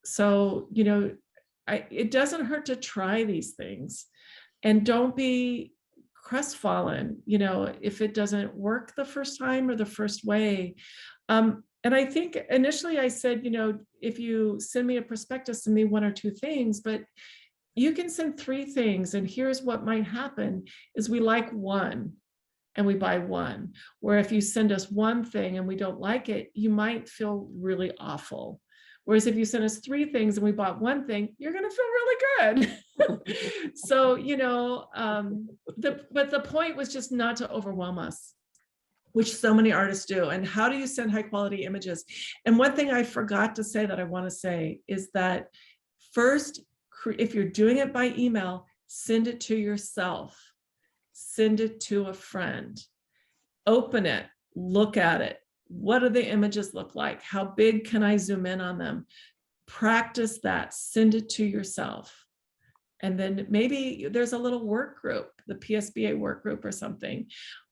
So, you know, it doesn't hurt to try these things, and don't be crestfallen, you know, if it doesn't work the first time or the first way. And I think initially I said, you know, if you send me a prospectus, send me 1 or 2 things, but you can send 3 things. And here's what might happen is we like one and we buy one. Where if you send us 1 thing and we don't like it, you might feel really awful. Whereas if you send us 3 things and we bought 1 thing, you're going to feel really good. So, you know, but the point was just not to overwhelm us, which so many artists do. And how do you send high quality images? And one thing I forgot to say that I want to say is that first, if you're doing it by email, send it to yourself, send it to a friend, open it, look at it. What do the images look like? How big can I zoom in on them? Practice that, send it to yourself. And then maybe there's a little work group, the PSBA work group or something.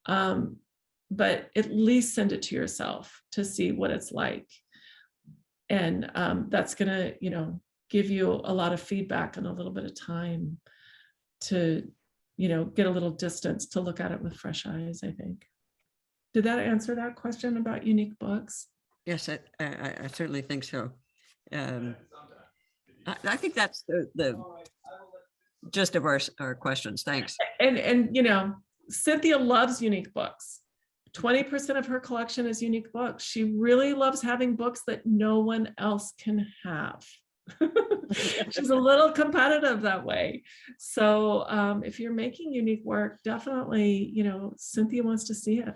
But at least send it to yourself to see what it's like. And that's gonna, you know, give you a lot of feedback and a little bit of time to, you know, get a little distance to look at it with fresh eyes, I think. Did that answer that question about unique books? Yes, I certainly think so. I think that's the gist of our questions. Thanks. And you know, Cynthia loves unique books. 20% of her collection is unique books. She really loves having books that no one else can have. She's a little competitive that way. So if you're making unique work, definitely, you know, Cynthia wants to see it.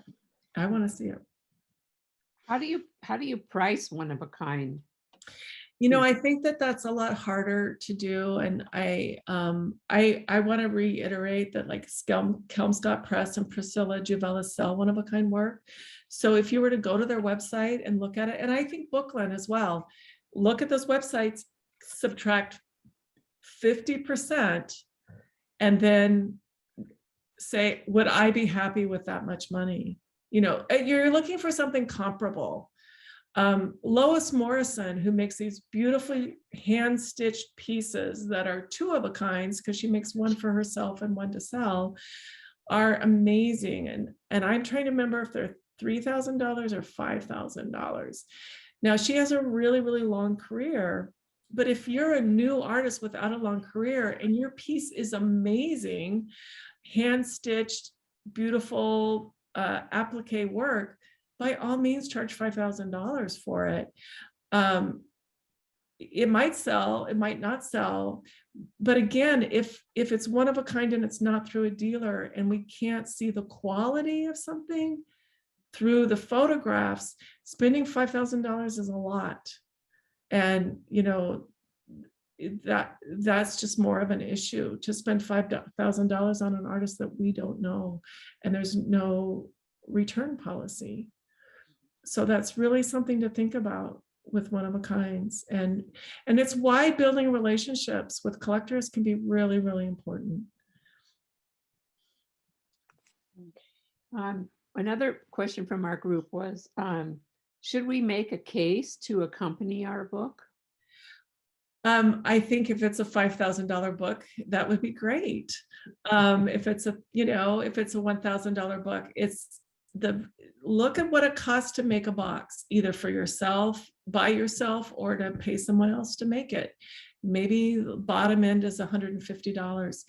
I want to see it. How do you price one-of-a-kind? You know, I think that that's a lot harder to do. And I want to reiterate that like Kelmscott Press and Priscilla Juvella sell one-of-a-kind work. So if you were to go to their website and look at it, and I think Bookland as well, look at those websites, subtract 50%, and then say, would I be happy with that much money? You know, you're looking for something comparable. Lois Morrison, who makes these beautifully hand-stitched pieces that are 2 of a kinds, because she makes one for herself and one to sell, are amazing. And I'm trying to remember if they're $3,000 or $5,000. Now she has a really, really long career, But if you're a new artist without a long career and your piece is amazing, hand-stitched, beautiful applique work, by all means charge $5,000 for it. It might sell, it might not sell. But again, if it's one of a kind and it's not through a dealer and we can't see the quality of something through the photographs, spending $5,000 is a lot. And, you know, that's just more of an issue to spend $5,000 on an artist that we don't know, and there's no return policy. So that's really something to think about with one of a kinds. And it's why building relationships with collectors can be really, really important. Another question from our group was, should we make a case to accompany our book? I think if it's a $5,000 book, that would be great. If it's a, you know, if it's a $1,000 book, it's look at what it costs to make a box, either for yourself, by yourself, or to pay someone else to make it. Maybe the bottom end is $150.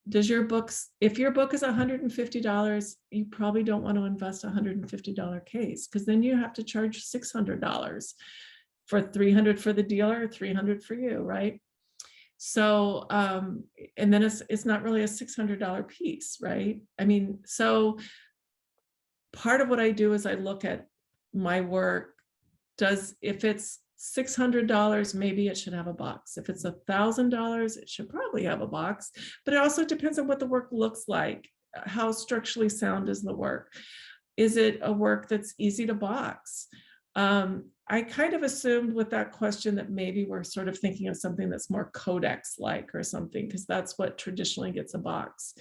Does your books, if your book is $150, you probably don't want to invest a $150 case, because then you have to charge $600 for $300 for the dealer, $300 for you, right? So, and then it's not really a $600 piece, right? I mean, so part of what I do is I look at my work. If it's $600, maybe it should have a box. If it's $1,000, it should probably have a box. But it also depends on what the work looks like. How structurally sound is the work? Is it a work that's easy to box? I kind of assumed with that question that maybe we're sort of thinking of something that's more codex-like or something, because that's what traditionally gets a box.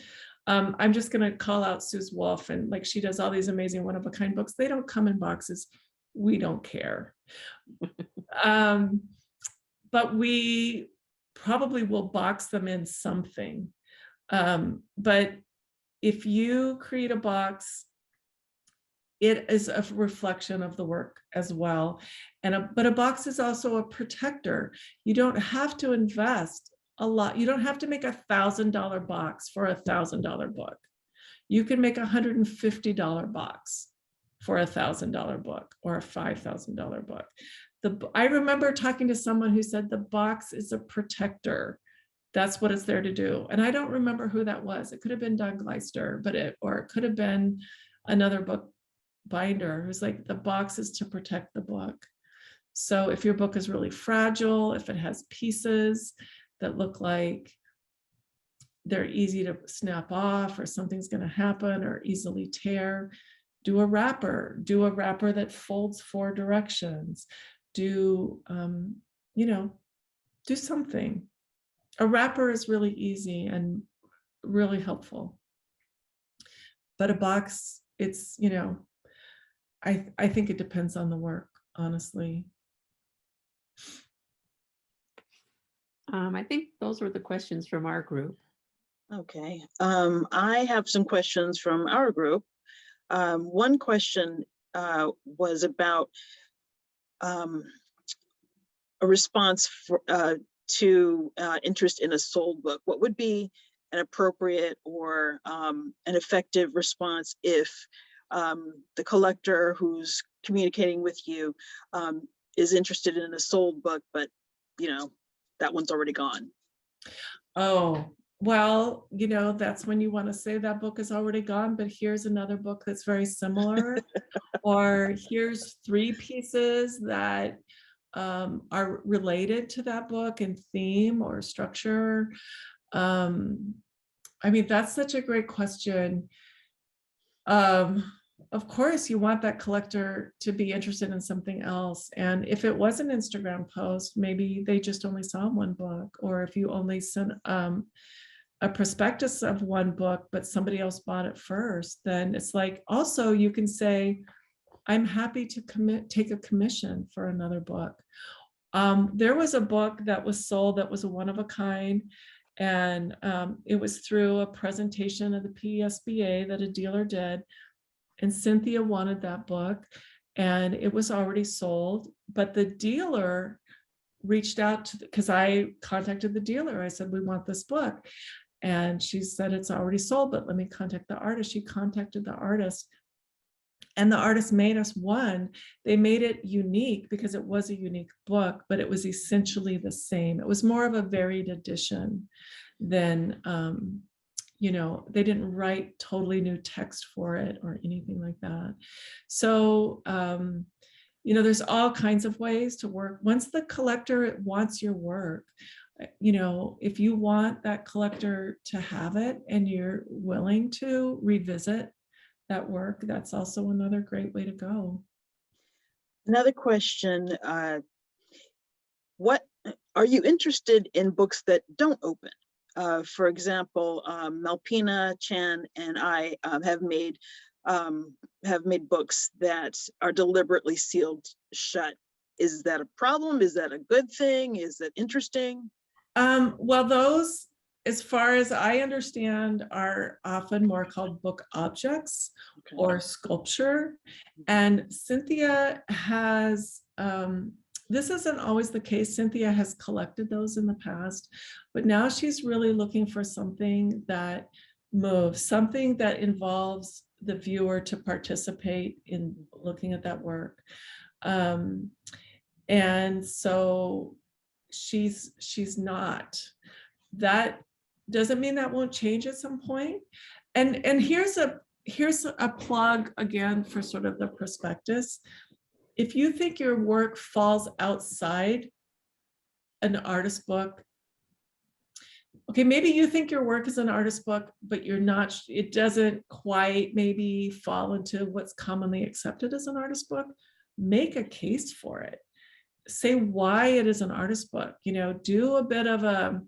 I'm just going to call out Suze Wolf, and like she does all these amazing one-of-a-kind books. They don't come in boxes. We don't care. But we probably will box them in something. But if you create a box, it is a reflection of the work as well. But a box is also a protector. You don't have to invest a lot. You don't have to make $1,000 box for a $1,000 book. You can make $150 box for a $1,000 book or a $5,000 book. I remember talking to someone who said the box is a protector. That's what it's there to do. And I don't remember who that was. It could have been Doug Leister, or it could have been another book binder who's like, the box is to protect the book. So if your book is really fragile, if it has pieces that look like they're easy to snap off, or something's going to happen, or easily tear, do a wrapper that folds 4 directions. Do something. A wrapper is really easy and really helpful. But a box, it's, I think it depends on the work, honestly. I think those were the questions from our group. Okay. I have some questions from our group. One question was about a response to interest in a sold book. What would be an appropriate or an effective response if the collector who's communicating with you is interested in a sold book, but that one's already gone? Oh, well, that's when you want to say that book is already gone, but here's another book that's very similar. Or here's 3 pieces that are related to that book in theme or structure. I mean, that's such a great question. Of course, you want that collector to be interested in something else. And if it was an Instagram post, maybe they just only saw one book. Or if you only sent a prospectus of one book, but somebody else bought it first, then it's like, also you can say, I'm happy to take a commission for another book. There was a book that was sold that was a one of a kind. And it was through a presentation of the PSBA that a dealer did. And Cynthia wanted that book, and it was already sold, but the dealer reached out to, because I contacted the dealer. I said, we want this book. And she said, it's already sold, but let me contact the artist. She contacted the artist. And the artist made us one. They made it unique because it was a unique book, but it was essentially the same. It was more of a varied edition than, you know, they didn't write totally new text for it or anything like that. So, you know, there's all kinds of ways to work. Once the collector wants your work, you know, if you want that collector to have it and you're willing to revisit that work, that's also another great way to go. Another question, what are you interested in books that don't open? For example, Malpina Chan and I have made books that are deliberately sealed shut. Is that a problem? Is that a good thing? Is that interesting? Well, those, as far as I understand, are often more called book objects Okay. or sculpture. And Cynthia has, this isn't always the case. Cynthia has collected those in the past, but now she's really looking for something that moves, something that involves the viewer to participate in looking at that work. And so she's not. That doesn't mean that won't change at some point. And here's a plug again for sort of the prospectus. If you think your work falls outside an artist book, okay, maybe you think your work is an artist book, but you're not, it doesn't quite maybe fall into what's commonly accepted as an artist book, make a case for it. Say why it is an artist book, you know, do a bit of a,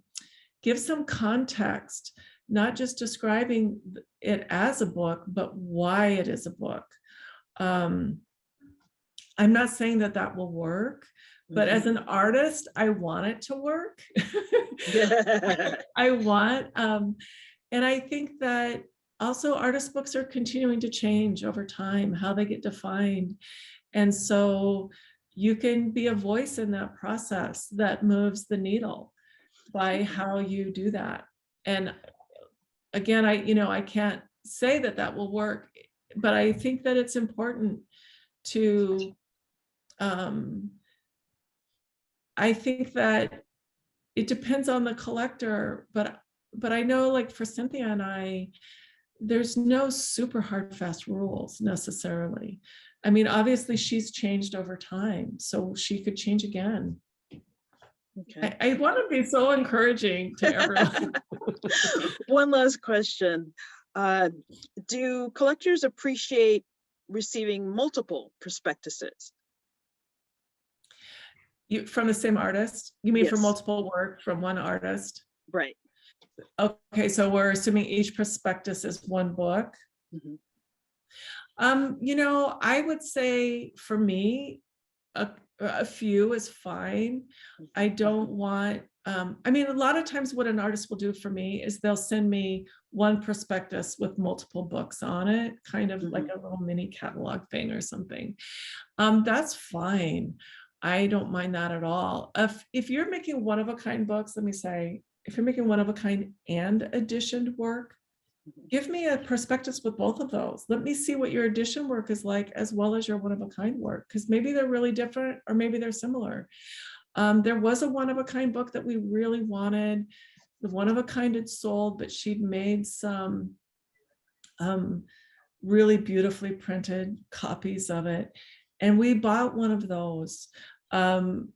give some context, not just describing it as a book, but why it is a book. I'm not saying that that will work, but as an artist, I want it to work. I want, and I think that also artist books are continuing to change over time, how they get defined. And so you can be a voice in that process that moves the needle by how you do that. And again, I can't say that that will work, but I think that it's important to, I think that it depends on the collector, but I know, like for Cynthia and I, there's no super hard, fast rules necessarily. I mean, obviously she's changed over time, so she could change again. Okay. I want to be so encouraging to everyone. One last question. Do collectors appreciate receiving multiple prospectuses? From the same artist? You mean for Yes. multiple work from one artist? Right. Okay, so we're assuming each prospectus is one book. Mhm. You know, I would say for me, a few is fine. I don't want, I mean, a lot of times what an artist will do for me is they'll send me one prospectus with multiple books on it, kind of like a little mini catalog thing or something. That's fine. I don't mind that at all. If you're making one-of-a-kind books, let me say, if you're making one-of-a-kind and editioned work, give me a prospectus with both of those. Let me see what your edition work is like, as well as your one-of-a-kind work, because maybe they're really different or maybe they're similar. There was a one-of-a-kind book that we really wanted. The one-of-a-kind had sold, but she'd made some really beautifully printed copies of it. And we bought one of those. And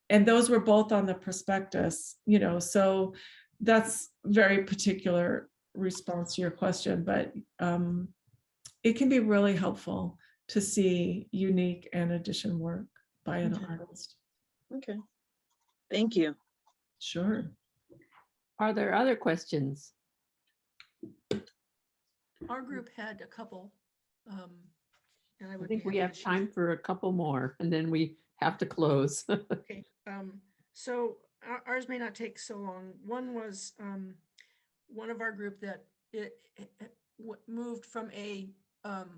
those were both on the prospectus, you know, so that's very particular response to your question, but it can be really helpful to see unique and edition work by an artist. Okay. Thank you. Sure. Are there other questions? Our group had a couple. And I I would think be we happy have to time for a couple more and then we have to close. Okay, so ours may not take so long. One was one of our group that it moved from an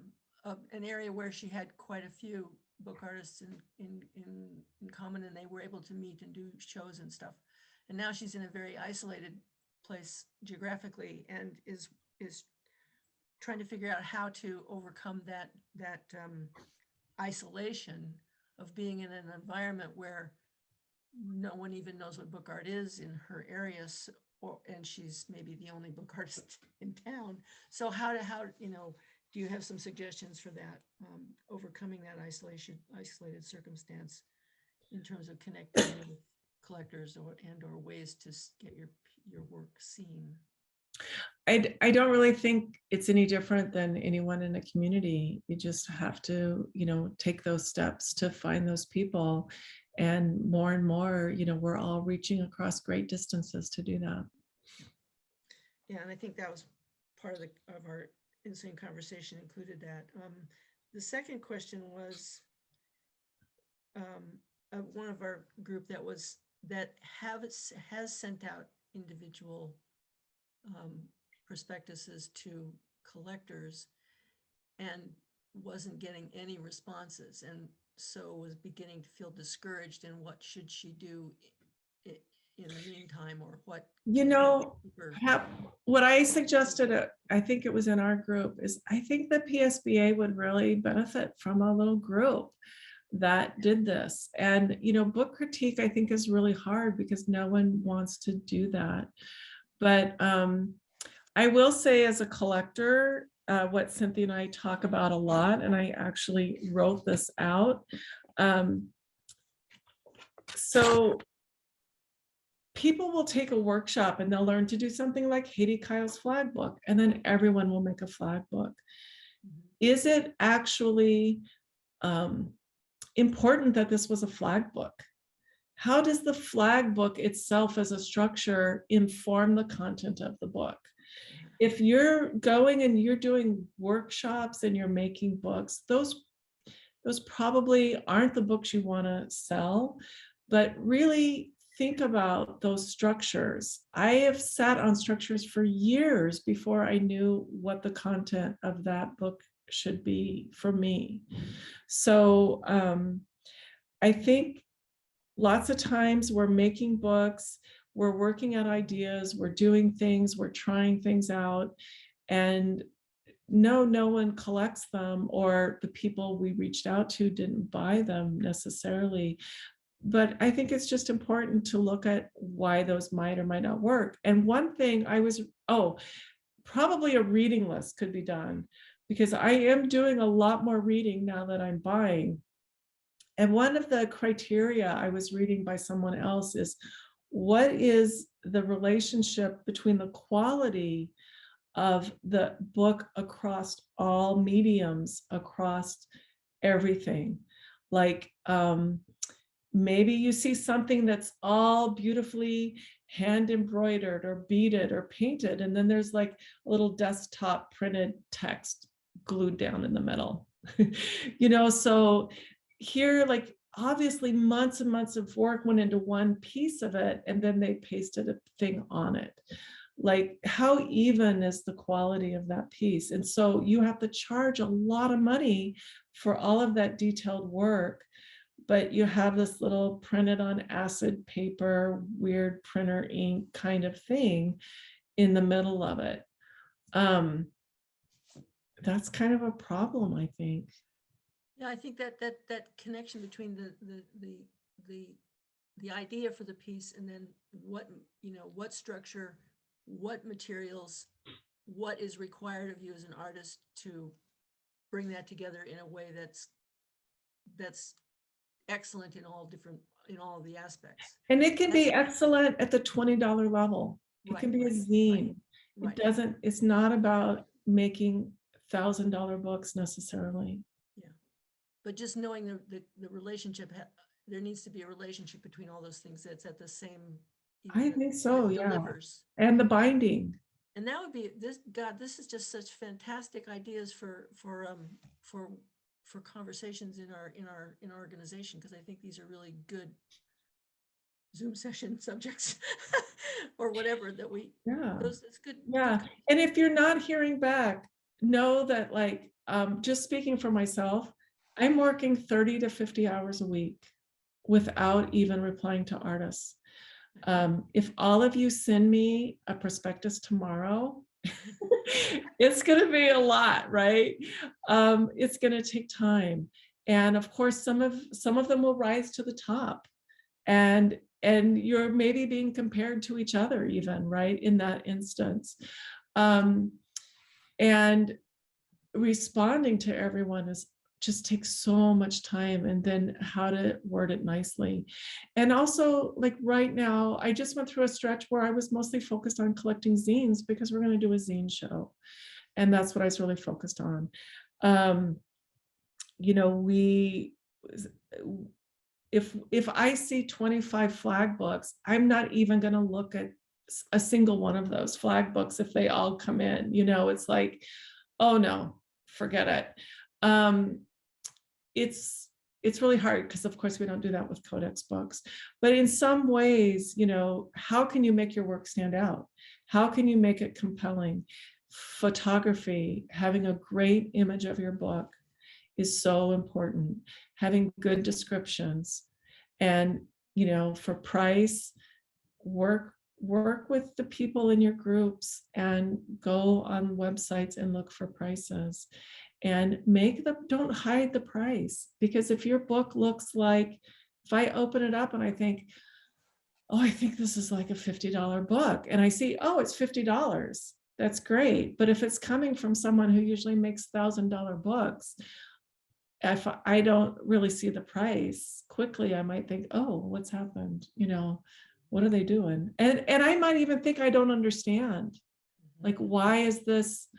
area where she had quite a few book artists in common, and they were able to meet and do shows and stuff. And now she's in a very isolated place geographically and is trying to figure out how to overcome that isolation of being in an environment where no one even knows what book art is in her area, and she's maybe the only book artist in town. So how do you have some suggestions for that, overcoming that isolated circumstance in terms of connecting with collectors or ways to get your work seen? I don't really think it's any different than anyone in a community. You just have to, take those steps to find those people. And more, we're all reaching across great distances to do that. Yeah, and I think that was part of our ensuing conversation included that. The second question was one of our group that has sent out individual prospectuses to collectors and wasn't getting any responses, and so was beginning to feel discouraged. And what should she do in the meantime, or what? What I suggested, I think it was in our group, is I think the PSBA would really benefit from a little group that did this. And, book critique, I think, is really hard because no one wants to do that. But I will say, as a collector, what Cynthia and I talk about a lot, and I actually wrote this out. So people will take a workshop and they'll learn to do something like Haiti Kyle's flag book, and then everyone will make a flag book. Is it actually important that this was a flag book? How does the flag book itself as a structure inform the content of the book? If you're going and you're doing workshops and you're making books, those probably aren't the books you want to sell, but really think about those structures. I have sat on structures for years before I knew what the content of that book should be for me. So I think lots of times we're making books, we're working at ideas, we're doing things, we're trying things out, and no one collects them, or the people we reached out to didn't buy them necessarily. But I think it's just important to look at why those might or might not work. And one thing probably a reading list could be done, because I am doing a lot more reading now that I'm buying. And one of the criteria I was reading by someone else is, what is the relationship between the quality of the book across all mediums, across everything? Like, maybe you see something that's all beautifully hand embroidered or beaded or painted, and then there's like a little desktop printed text glued down in the middle. So here, like, obviously months and months of work went into one piece of it, and then they pasted a thing on it. Like, how even is the quality of that piece? And so you have to charge a lot of money for all of that detailed work, but you have this little printed on acid paper, weird printer ink kind of thing in the middle of it. That's kind of a problem, I think. Yeah, I think that connection between the idea for the piece, and then what structure, what materials, what is required of you as an artist to bring that together in a way that's excellent in all of the aspects. And it can be excellent at the $20 level. It can be a zine. Right. It's not about making $1,000 books necessarily. Yeah, but just knowing the relationship, there needs to be a relationship between all those things that's at the same. I think so, yeah. Delivers. And the binding. And that would be this. God, this is just such fantastic ideas for conversations in our organization, because I think these are really good Zoom session subjects or whatever that we. Yeah. It's good. Yeah, and if you're not hearing back, know that, like, just speaking for myself, I'm working 30 to 50 hours a week without even replying to artists. If all of you send me a prospectus tomorrow, it's going to be a lot, right? It's going to take time. And of course, some of them will rise to the top. And you're maybe being compared to each other even, right? In that instance. And responding to everyone just takes so much time, and then how to word it nicely. And also, like right now, I just went through a stretch where I was mostly focused on collecting zines because we're going to do a zine show. And that's what I was really focused on. You know, if I see 25 flag books, I'm not even going to look at a single one of those flag books if they all come in. You know, it's like, oh no, forget it. It's really hard because of course we don't do that with codex books, but in some ways, you know, how can you make your work stand out? How can you make it compelling? Photography, having a great image of your book is so important. Having good descriptions, and, you know, for price, work with the people in your groups and go on websites and look for prices, and don't hide the price. Because if your book looks like, if I open it up and I think, oh, I think this is like a $50 book, and I see, oh, it's $50, that's great. But if it's coming from someone who usually makes $1,000 books, if I don't really see the price quickly, I might think, oh, what's happened? You know, what are they doing? And I might even think I don't understand. Like, why is this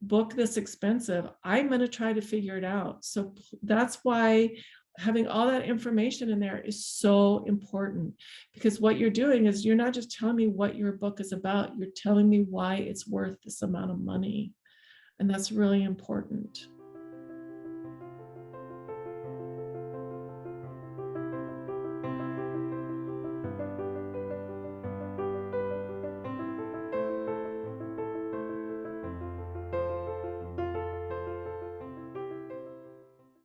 book this expensive? I'm going to try to figure it out. So that's why having all that information in there is so important, because what you're doing is you're not just telling me what your book is about, you're telling me why it's worth this amount of money. And that's really important.